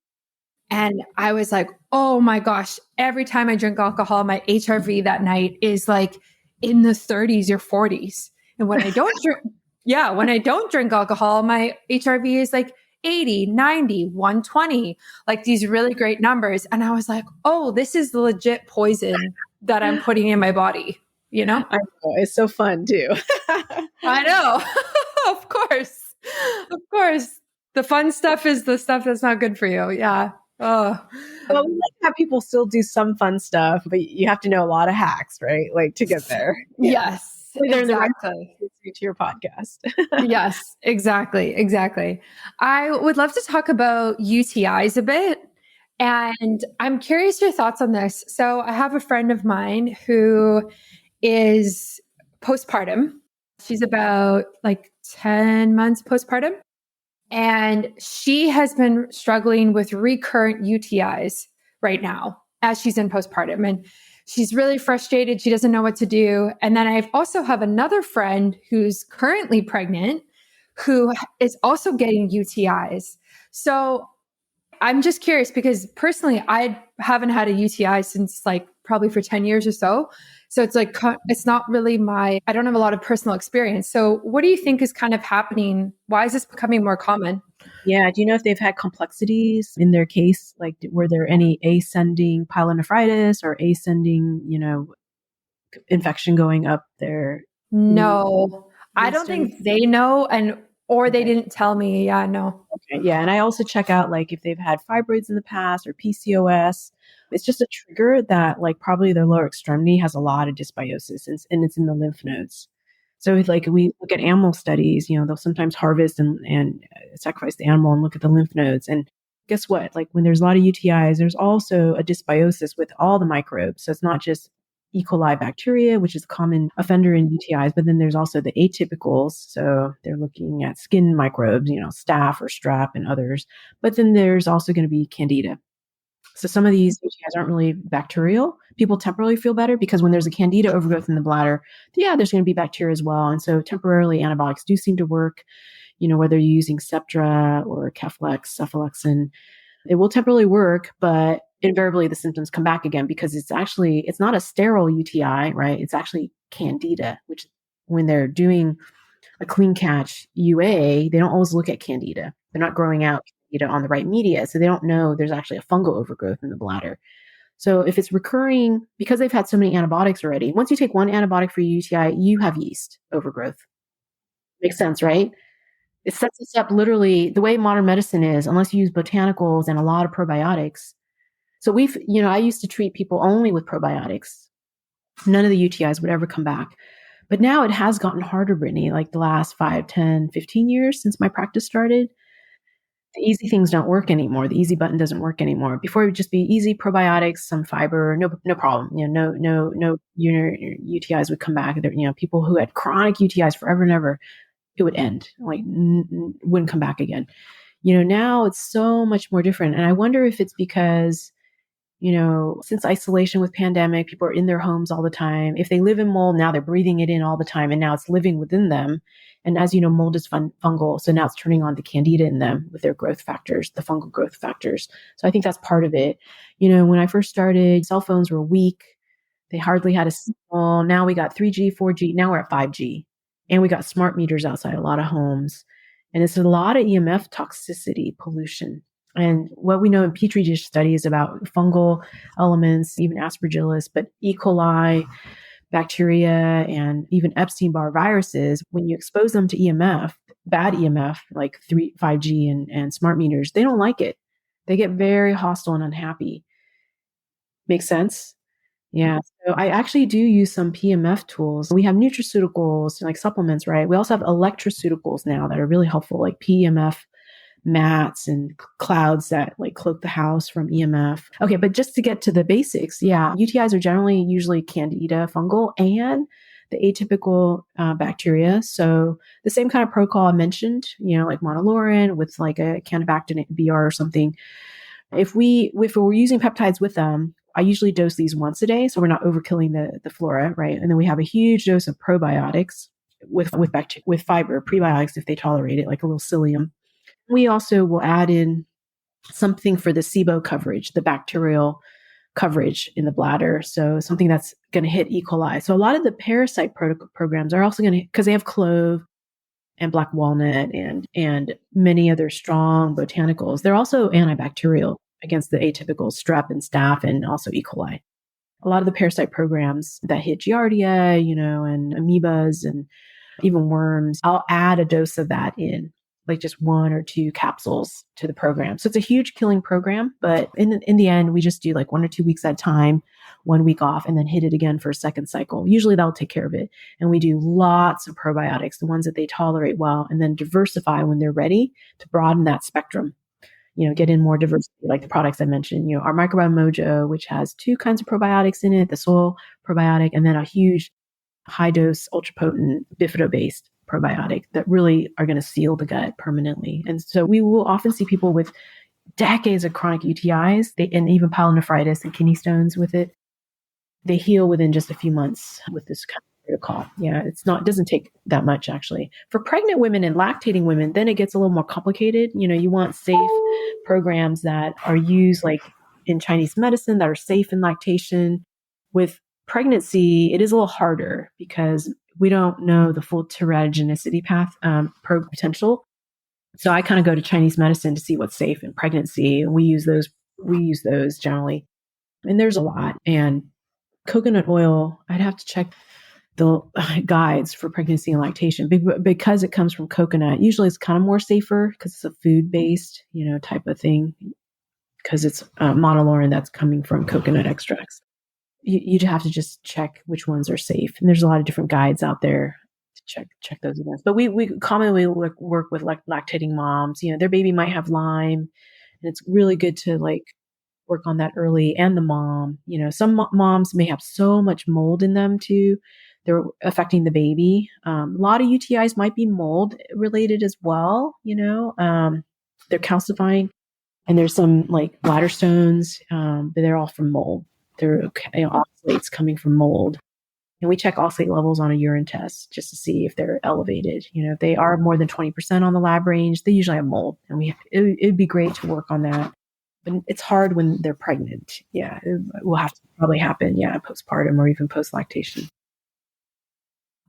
And I was like, oh my gosh, every time I drink alcohol, my HRV that night is like in the 30s or 40s. And when I don't drink, when I don't drink alcohol, my HRV is like 80, 90, 120, like these really great numbers. And I was like, oh, this is the legit poison that I'm putting in my body, I know. It's so fun too. I know. Of course. Of course. The fun stuff is the stuff that's not good for you. Yeah. Oh, well, we like to have people still do some fun stuff, but you have to know a lot of hacks, right? Like to get there. Yeah. Yes, exactly. To your podcast. Yes, exactly. Exactly. I would love to talk about UTIs a bit. And I'm curious your thoughts on this. So I have a friend of mine who is postpartum. She's about like 10 months postpartum. And she has been struggling with recurrent UTIs right now as she's in postpartum. And she's really frustrated. She doesn't know what to do. And then I also have another friend who's currently pregnant who is also getting UTIs. So I'm just curious because personally, I haven't had a UTI since like probably for 10 years or so. So it's like, it's not really I don't have a lot of personal experience. So what do you think is kind of happening? Why is this becoming more common? Yeah. Do you know if they've had complexities in their case? Like, were there any ascending pyelonephritis or ascending, infection going up there? No, I don't think they know. Or they didn't tell me. Yeah, no. Okay. Yeah. And I also check out like if they've had fibroids in the past or PCOS. It's just a trigger that like probably their lower extremity has a lot of dysbiosis and it's in the lymph nodes. So like we look at animal studies, they'll sometimes harvest and sacrifice the animal and look at the lymph nodes. And guess what? Like when there's a lot of UTIs, there's also a dysbiosis with all the microbes. So it's not just E. coli bacteria, which is a common offender in UTIs, but then there's also the atypicals. So they're looking at skin microbes, staph or strep and others. But then there's also going to be Candida. So some of these UTIs aren't really bacterial. People temporarily feel better because when there's a Candida overgrowth in the bladder, there's going to be bacteria as well. And so temporarily antibiotics do seem to work, whether you're using Septra or Keflex, cephalexin, it will temporarily work, but invariably the symptoms come back again because it's not a sterile UTI, right? It's actually Candida, which when they're doing a clean catch UA, they don't always look at Candida. They're not growing out Candida on the right media. So they don't know there's actually a fungal overgrowth in the bladder. So if it's recurring, because they've had so many antibiotics already, once you take one antibiotic for UTI, you have yeast overgrowth. Makes sense, right? It sets us up literally the way modern medicine is, unless you use botanicals and a lot of probiotics. So I used to treat people only with probiotics. None of the UTIs would ever come back. But now it has gotten harder, Brittany, like the last 5, 10, 15 years since my practice started. The easy things don't work anymore. The easy button doesn't work anymore. Before it would just be easy probiotics, some fiber, no problem. No UTIs would come back. People who had chronic UTIs forever and ever, it would end, like wouldn't come back again. Now it's so much more different. And I wonder if it's because Since isolation with pandemic, people are in their homes all the time. If they live in mold, now they're breathing it in all the time, and now it's living within them. And as you know, mold is fungal. So now it's turning on the Candida in them with their growth factors, the fungal growth factors. So I think that's part of it. When I first started, cell phones were weak. They hardly had a signal. Now we got 3G, 4G. Now we're at 5G. And we got smart meters outside a lot of homes. And it's a lot of EMF toxicity, pollution. And what we know in Petri dish studies about fungal elements, even aspergillus, but E. coli, bacteria, and even Epstein-Barr viruses, when you expose them to EMF, bad EMF, like 5G and smart meters, they don't like it. They get very hostile and unhappy. Make sense? Yeah. So I actually do use some PMF tools. We have nutraceuticals, like supplements, right? We also have electroceuticals now that are really helpful, like PMF mats and clouds that like cloak the house from EMF. Okay, but just to get to the basics, yeah, UTIs are generally usually Candida fungal and the atypical bacteria. So the same kind of protocol I mentioned, like monolaurin with like a Canibactin BR or something. If we're using peptides with them, I usually dose these once a day, so we're not overkilling the flora, right? And then we have a huge dose of probiotics with fiber, prebiotics if they tolerate it, like a little psyllium. We also will add in something for the SIBO coverage, the bacterial coverage in the bladder. So something that's going to hit E. coli. So a lot of the parasite programs are also going to, because they have clove and black walnut and many other strong botanicals. They're also antibacterial against the atypical strep and staph and also E. coli. A lot of the parasite programs that hit Giardia, and amoebas and even worms, I'll add a dose of that in, like just 1 or 2 capsules to the program. So it's a huge killing program, but in the end, we just do like 1 or 2 weeks at a time, 1 week off, and then hit it again for a second cycle. Usually that'll take care of it. And we do lots of probiotics, the ones that they tolerate well, and then diversify when they're ready to broaden that spectrum. Get in more diversity, like the products I mentioned, our Microbiome Mojo, which has 2 kinds of probiotics in it, the soil probiotic, and then a huge high dose, ultra potent bifido-based probiotic that really are going to seal the gut permanently. And so we will often see people with decades of chronic UTIs and even pyelonephritis and kidney stones with it. They heal within just a few months with this kind of protocol. Yeah, it doesn't take that much actually. For pregnant women and lactating women, then it gets a little more complicated. You want safe programs that are used like in Chinese medicine that are safe in lactation. With pregnancy, it is a little harder because we don't know the full teratogenicity path potential. So I kind of go to Chinese medicine to see what's safe in pregnancy. And we use those generally. And there's a lot. And coconut oil, I'd have to check the guides for pregnancy and lactation because it comes from coconut. Usually it's kind of more safer because it's a food-based, type of thing because it's monolaurin that's coming from coconut extracts. You'd have to just check which ones are safe. And there's a lot of different guides out there to check those events. But we commonly work with lactating moms. Their baby might have Lyme, and it's really good to work on that early, and the mom. Some moms may have so much mold in them too. They're affecting the baby. A lot of UTIs might be mold related as well. They're calcifying, and there's some like bladder stones, but they're all from mold. They're oxalates coming from mold. And we check oxalate levels on a urine test just to see if they're elevated. If they are more than 20% on the lab range, they usually have mold. And it'd be great to work on that. But it's hard when they're pregnant. Yeah, it will have to probably happen, postpartum or even post-lactation.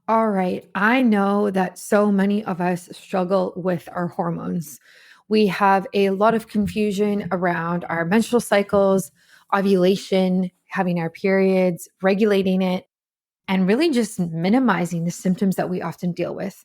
All right. I know that so many of us struggle with our hormones. We have a lot of confusion around our menstrual cycles, ovulation, having our periods, regulating it, and really just minimizing the symptoms that we often deal with.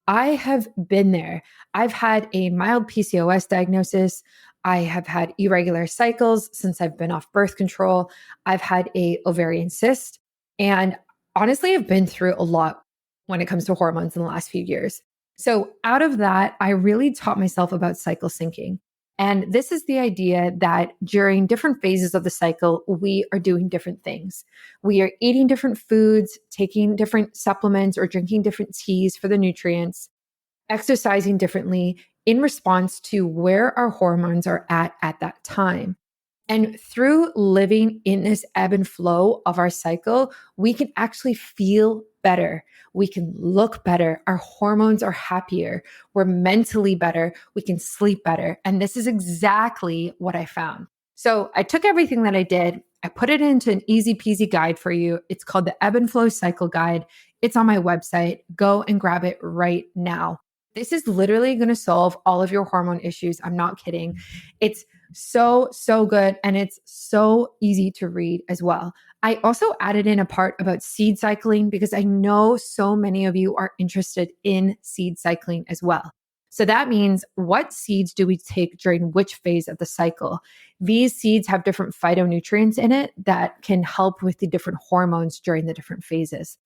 I have been there. I've had a mild PCOS diagnosis. I have had irregular cycles since I've been off birth control. I've had a ovarian cyst. And honestly, I've been through a lot when it comes to hormones in the last few years. So out of that, I really taught myself about cycle syncing. And this is the idea that during different phases of the cycle, we are doing different things. We are eating different foods, taking different supplements, or drinking different teas for the nutrients, exercising differently in response to where our hormones are at that time. And through living in this ebb and flow of our cycle, we can actually feel better. We can look better. Our hormones are happier. We're mentally better. We can sleep better. And this is exactly what I found. So I took everything that I did, I put it into an easy peasy guide for you. It's called the Ebb and Flow Cycle Guide. It's on my website. Go and grab it right now. This is literally going to solve all of your hormone issues. I'm not kidding. It's so good. And it's so easy to read as well. I also added in a part about seed cycling because I know so many of you are interested in seed cycling as well. So that means, what seeds do we take during which phase of the cycle? These seeds have different phytonutrients in it that can help with the different hormones during the different phases.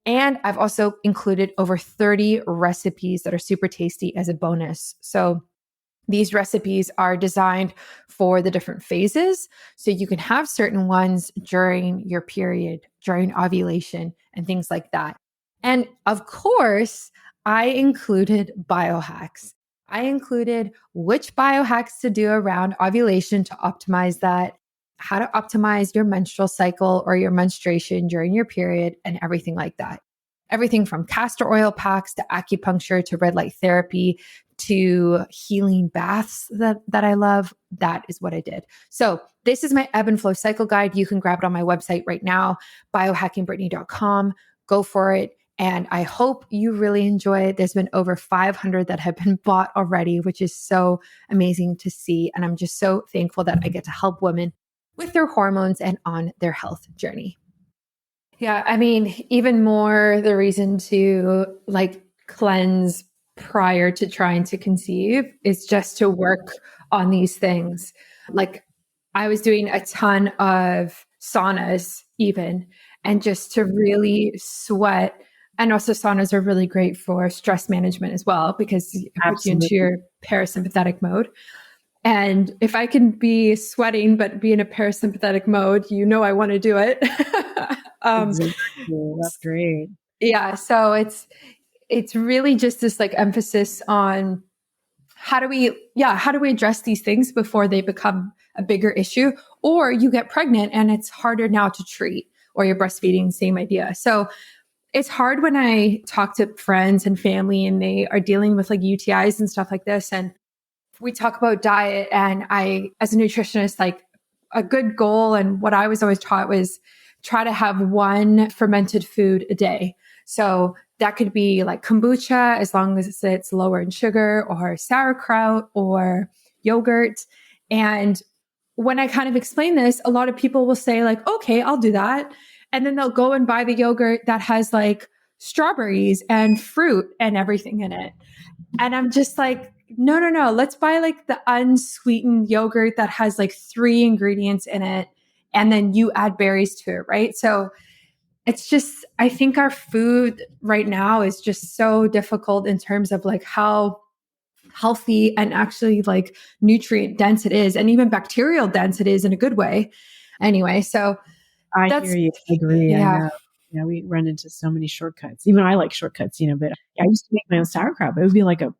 And I've also included over 30 recipes that are super tasty as a bonus. So these recipes are designed for the different phases. So you can have certain ones during your period, during ovulation, and things like that. And of course, I included biohacks. I included which biohacks to do around ovulation to optimize that, how to optimize your menstrual cycle or your menstruation during your period, and everything like that. Everything from castor oil packs to acupuncture to red light therapy to healing baths that I love. That is what I did. So this is my ebb and flow cycle guide. You can grab it on my website right now, biohackingbrittany.com. Go for it. And I hope you really enjoy it. There's been over 500 that have been bought already, which is so amazing to see. And I'm just so thankful that I get to help women with their hormones and on their health journey. Yeah, I mean, even more the reason to like cleanse prior to trying to conceive is just to work on these things. Like, I was doing a ton of saunas even, and just to really sweat. And also saunas are really great for stress management as well, because it puts you into your parasympathetic mode. And if I can be sweating, but be in a parasympathetic mode, I want to do it. Exactly. That's great. Yeah. So it's really just this like emphasis on how do we address these things before they become a bigger issue, or you get pregnant and it's harder now to treat, or you're breastfeeding, same idea. So it's hard when I talk to friends and family and they are dealing with like UTIs and stuff like this. And we talk about diet, and I, as a nutritionist, like a good goal and what I was always taught was try to have one fermented food a day. So that could be like kombucha, as long as it's lower in sugar, or sauerkraut or yogurt. And when I kind of explain this, a lot of people will say like, okay, I'll do that. And then they'll go and buy the yogurt that has like strawberries and fruit and everything in it. And I'm just like, no. Let's buy like the unsweetened yogurt that has like 3 ingredients in it. And then you add berries to it, right? So it's just, I think our food right now is just so difficult in terms of like how healthy and actually like nutrient dense it is, and even bacterial dense it is in a good way. Anyway, so I hear you. I agree. Yeah. I know. Yeah, we run into so many shortcuts. Even I like shortcuts, but I used to make my own sauerkraut, but it would be like a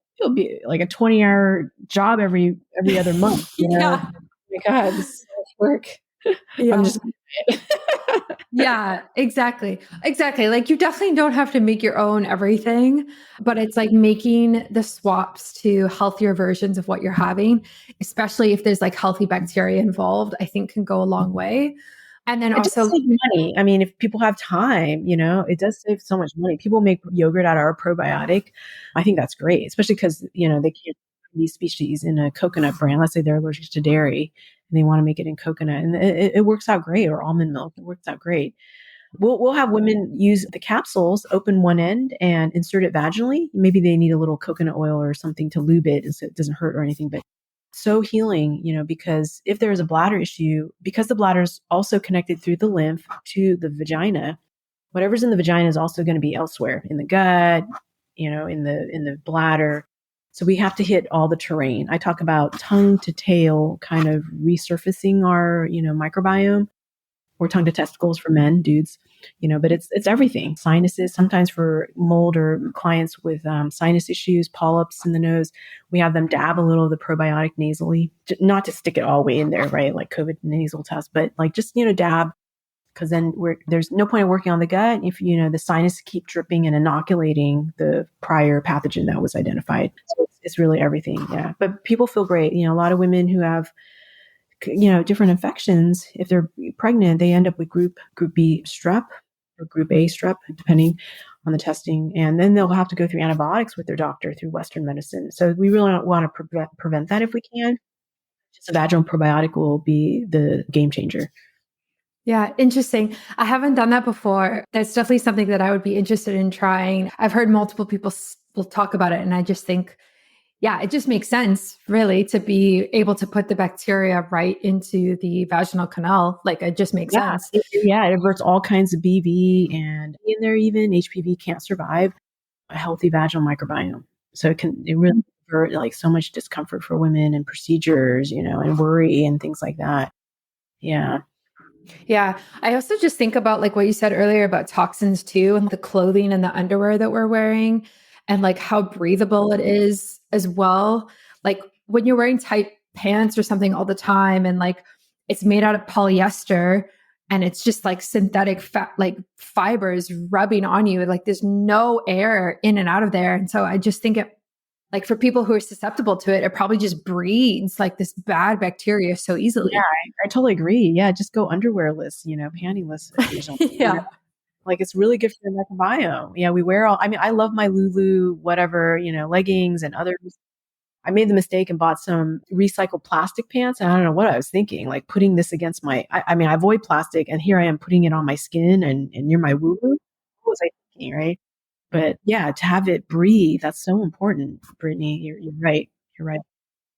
20-hour job every other month. Yeah. Oh my God, this is so much work. Yeah. I'm just Yeah, exactly. Like, you definitely don't have to make your own everything, but it's like making the swaps to healthier versions of what you're having, especially if there's like healthy bacteria involved, I think can go a long way. And then it also, does save money. I mean, if people have time, it does save so much money. People make yogurt out of our probiotic. I think that's great, especially because, they can't these species in a coconut brand. Let's say they're allergic to dairy and they want to make it in coconut, and it works out great, or almond milk. It works out great. We'll have women use the capsules, open one end and insert it vaginally. Maybe they need a little coconut oil or something to lube it so it doesn't hurt or anything, but so healing, because if there is a bladder issue, because the bladder is also connected through the lymph to the vagina, whatever's in the vagina is also going to be elsewhere in the gut, in the bladder. So we have to hit all the terrain. I talk about tongue to tail kind of resurfacing our, microbiome, or tongue to testicles for men, dudes. but it's everything. Sinuses, sometimes for mold or clients with sinus issues, polyps in the nose, we have them dab a little of the probiotic nasally, not to stick it all the way in there, right? Like COVID nasal test, but like just, dab, because then there's no point of working on the gut if, the sinus keep dripping and inoculating the prior pathogen that was identified. So it's really everything. Yeah. But people feel great. A lot of women who have, different infections, if they're pregnant, they end up with group B strep or group A strep, depending on the testing. And then they'll have to go through antibiotics with their doctor through Western medicine. So we really want to prevent that if we can. Just a vaginal probiotic will be the game changer. Yeah, interesting. I haven't done that before. That's definitely something that I would be interested in trying. I've heard multiple people will talk about it, and I just think, yeah, it just makes sense, really, to be able to put the bacteria right into the vaginal canal. Like, it just makes sense. It averts all kinds of BV, and in there, even HPV can't survive a healthy vaginal microbiome. So it really avert like so much discomfort for women and procedures, and worry and things like that. Yeah. Yeah. I also just think about like what you said earlier about toxins too, and the clothing and the underwear that we're wearing, and like how breathable it is as well. Like when you're wearing tight pants or something all the time, and like it's made out of polyester and it's just like synthetic fat, like fibers rubbing on you, like there's no air in and out of there. And so I just think it, like for people who are susceptible to it, it probably just breeds like this bad bacteria so easily. Yeah, I totally agree. Yeah, just go underwearless, pantyless occasionally. Yeah. Like it's really good for the microbiome. Yeah, we wear I love my Lulu, whatever, leggings and others. I made the mistake and bought some recycled plastic pants. And I don't know what I was thinking, like putting this against I avoid plastic, and here I am putting it on my skin and near my woo-woo. What was I thinking, right? But yeah, to have it breathe, that's so important, Brittany. You're right. You're right.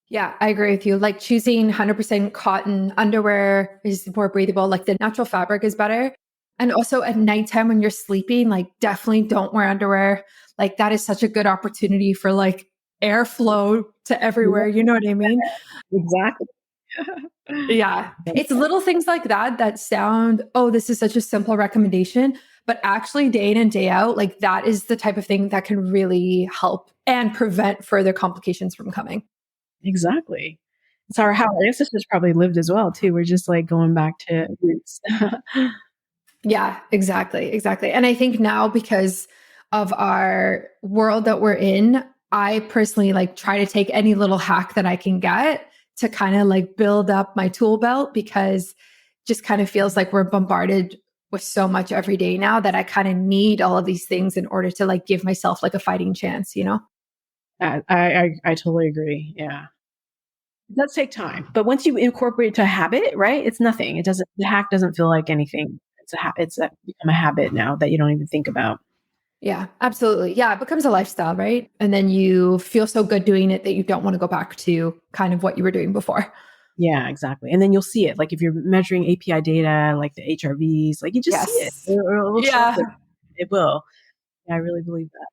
Yeah, I agree with you. Like choosing 100% cotton underwear is more breathable. Like the natural fabric is better. And also at nighttime when you're sleeping, like definitely don't wear underwear. Like that is such a good opportunity for like airflow to everywhere. You know what I mean? Exactly. Yeah. It's little things like that that sound, oh, this is such a simple recommendation. But actually, day in and day out, like that is the type of thing that can really help and prevent further complications from coming. Exactly. It's how our ancestors probably lived as well too. We're just like going back to roots. Yeah, exactly. Exactly. And I think now because of our world that we're in, I personally like try to take any little hack that I can get to kind of like build up my tool belt, because just kind of feels like we're bombarded with so much every day now that I kind of need all of these things in order to like give myself like a fighting chance, you know? I totally agree. Yeah. It does take time, but once you incorporate it to a habit, right? It's nothing. The hack doesn't feel like anything. It's become a habit now that you don't even think about. Yeah, absolutely. Yeah, it becomes a lifestyle, right? And then you feel so good doing it that you don't want to go back to kind of what you were doing before. Yeah, exactly. And then you'll see it. Like if you're measuring API data, like the HRVs, like you just see it. Yes. It'll show up. Yeah, It will. Yeah, I really believe that.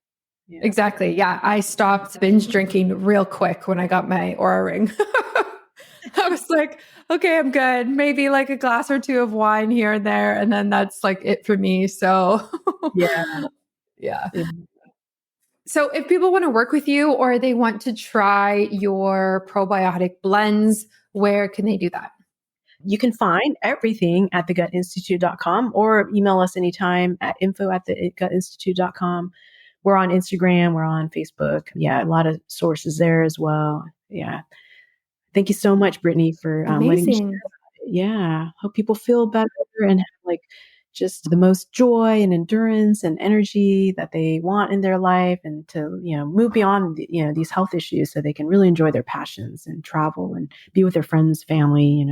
Yeah. exactly. Yeah, I stopped binge drinking real quick when I got my Aura ring. I was like, okay, I'm good. Maybe like a glass or two of wine here and there. And then that's like it for me. So, Yeah. yeah. Yeah. So, if people want to work with you or they want to try your probiotic blends, where can they do that? You can find everything at thegutinstitute.com or email us anytime at info@thegutinstitute.com. We're on Instagram. We're on Facebook. Yeah, a lot of sources there as well. Yeah. Thank you so much, Brittany, for letting me share Amazing. about it. Yeah. Hope people feel better and have like just the most joy and endurance and energy that they want in their life, and to, move beyond, these health issues so they can really enjoy their passions and travel and be with their friends, family,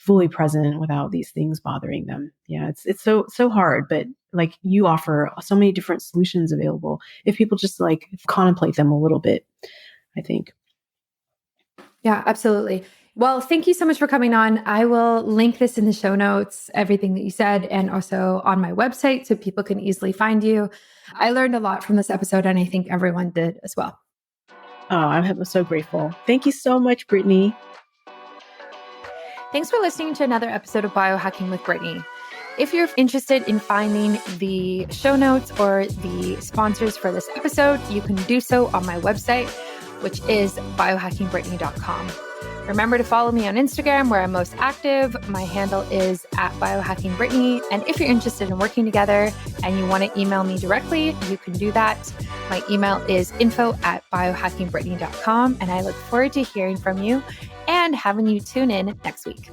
fully present without these things bothering them. Yeah. It's so hard, but like you offer so many different solutions available if people just like contemplate them a little bit, I think. Yeah, absolutely. Well, thank you so much for coming on. I will link this in the show notes, everything that you said, and also on my website so people can easily find you. I learned a lot from this episode, and I think everyone did as well. Oh, I'm so grateful. Thank you so much, Brittany. Thanks for listening to another episode of Biohacking with Brittany. If you're interested in finding the show notes or the sponsors for this episode, you can do so on my website, which is biohackingbrittany.com. Remember to follow me on Instagram, where I'm most active. My handle is @biohackingbrittany. And if you're interested in working together and you want to email me directly, you can do that. My email is info@biohackingbrittany.com. And I look forward to hearing from you and having you tune in next week.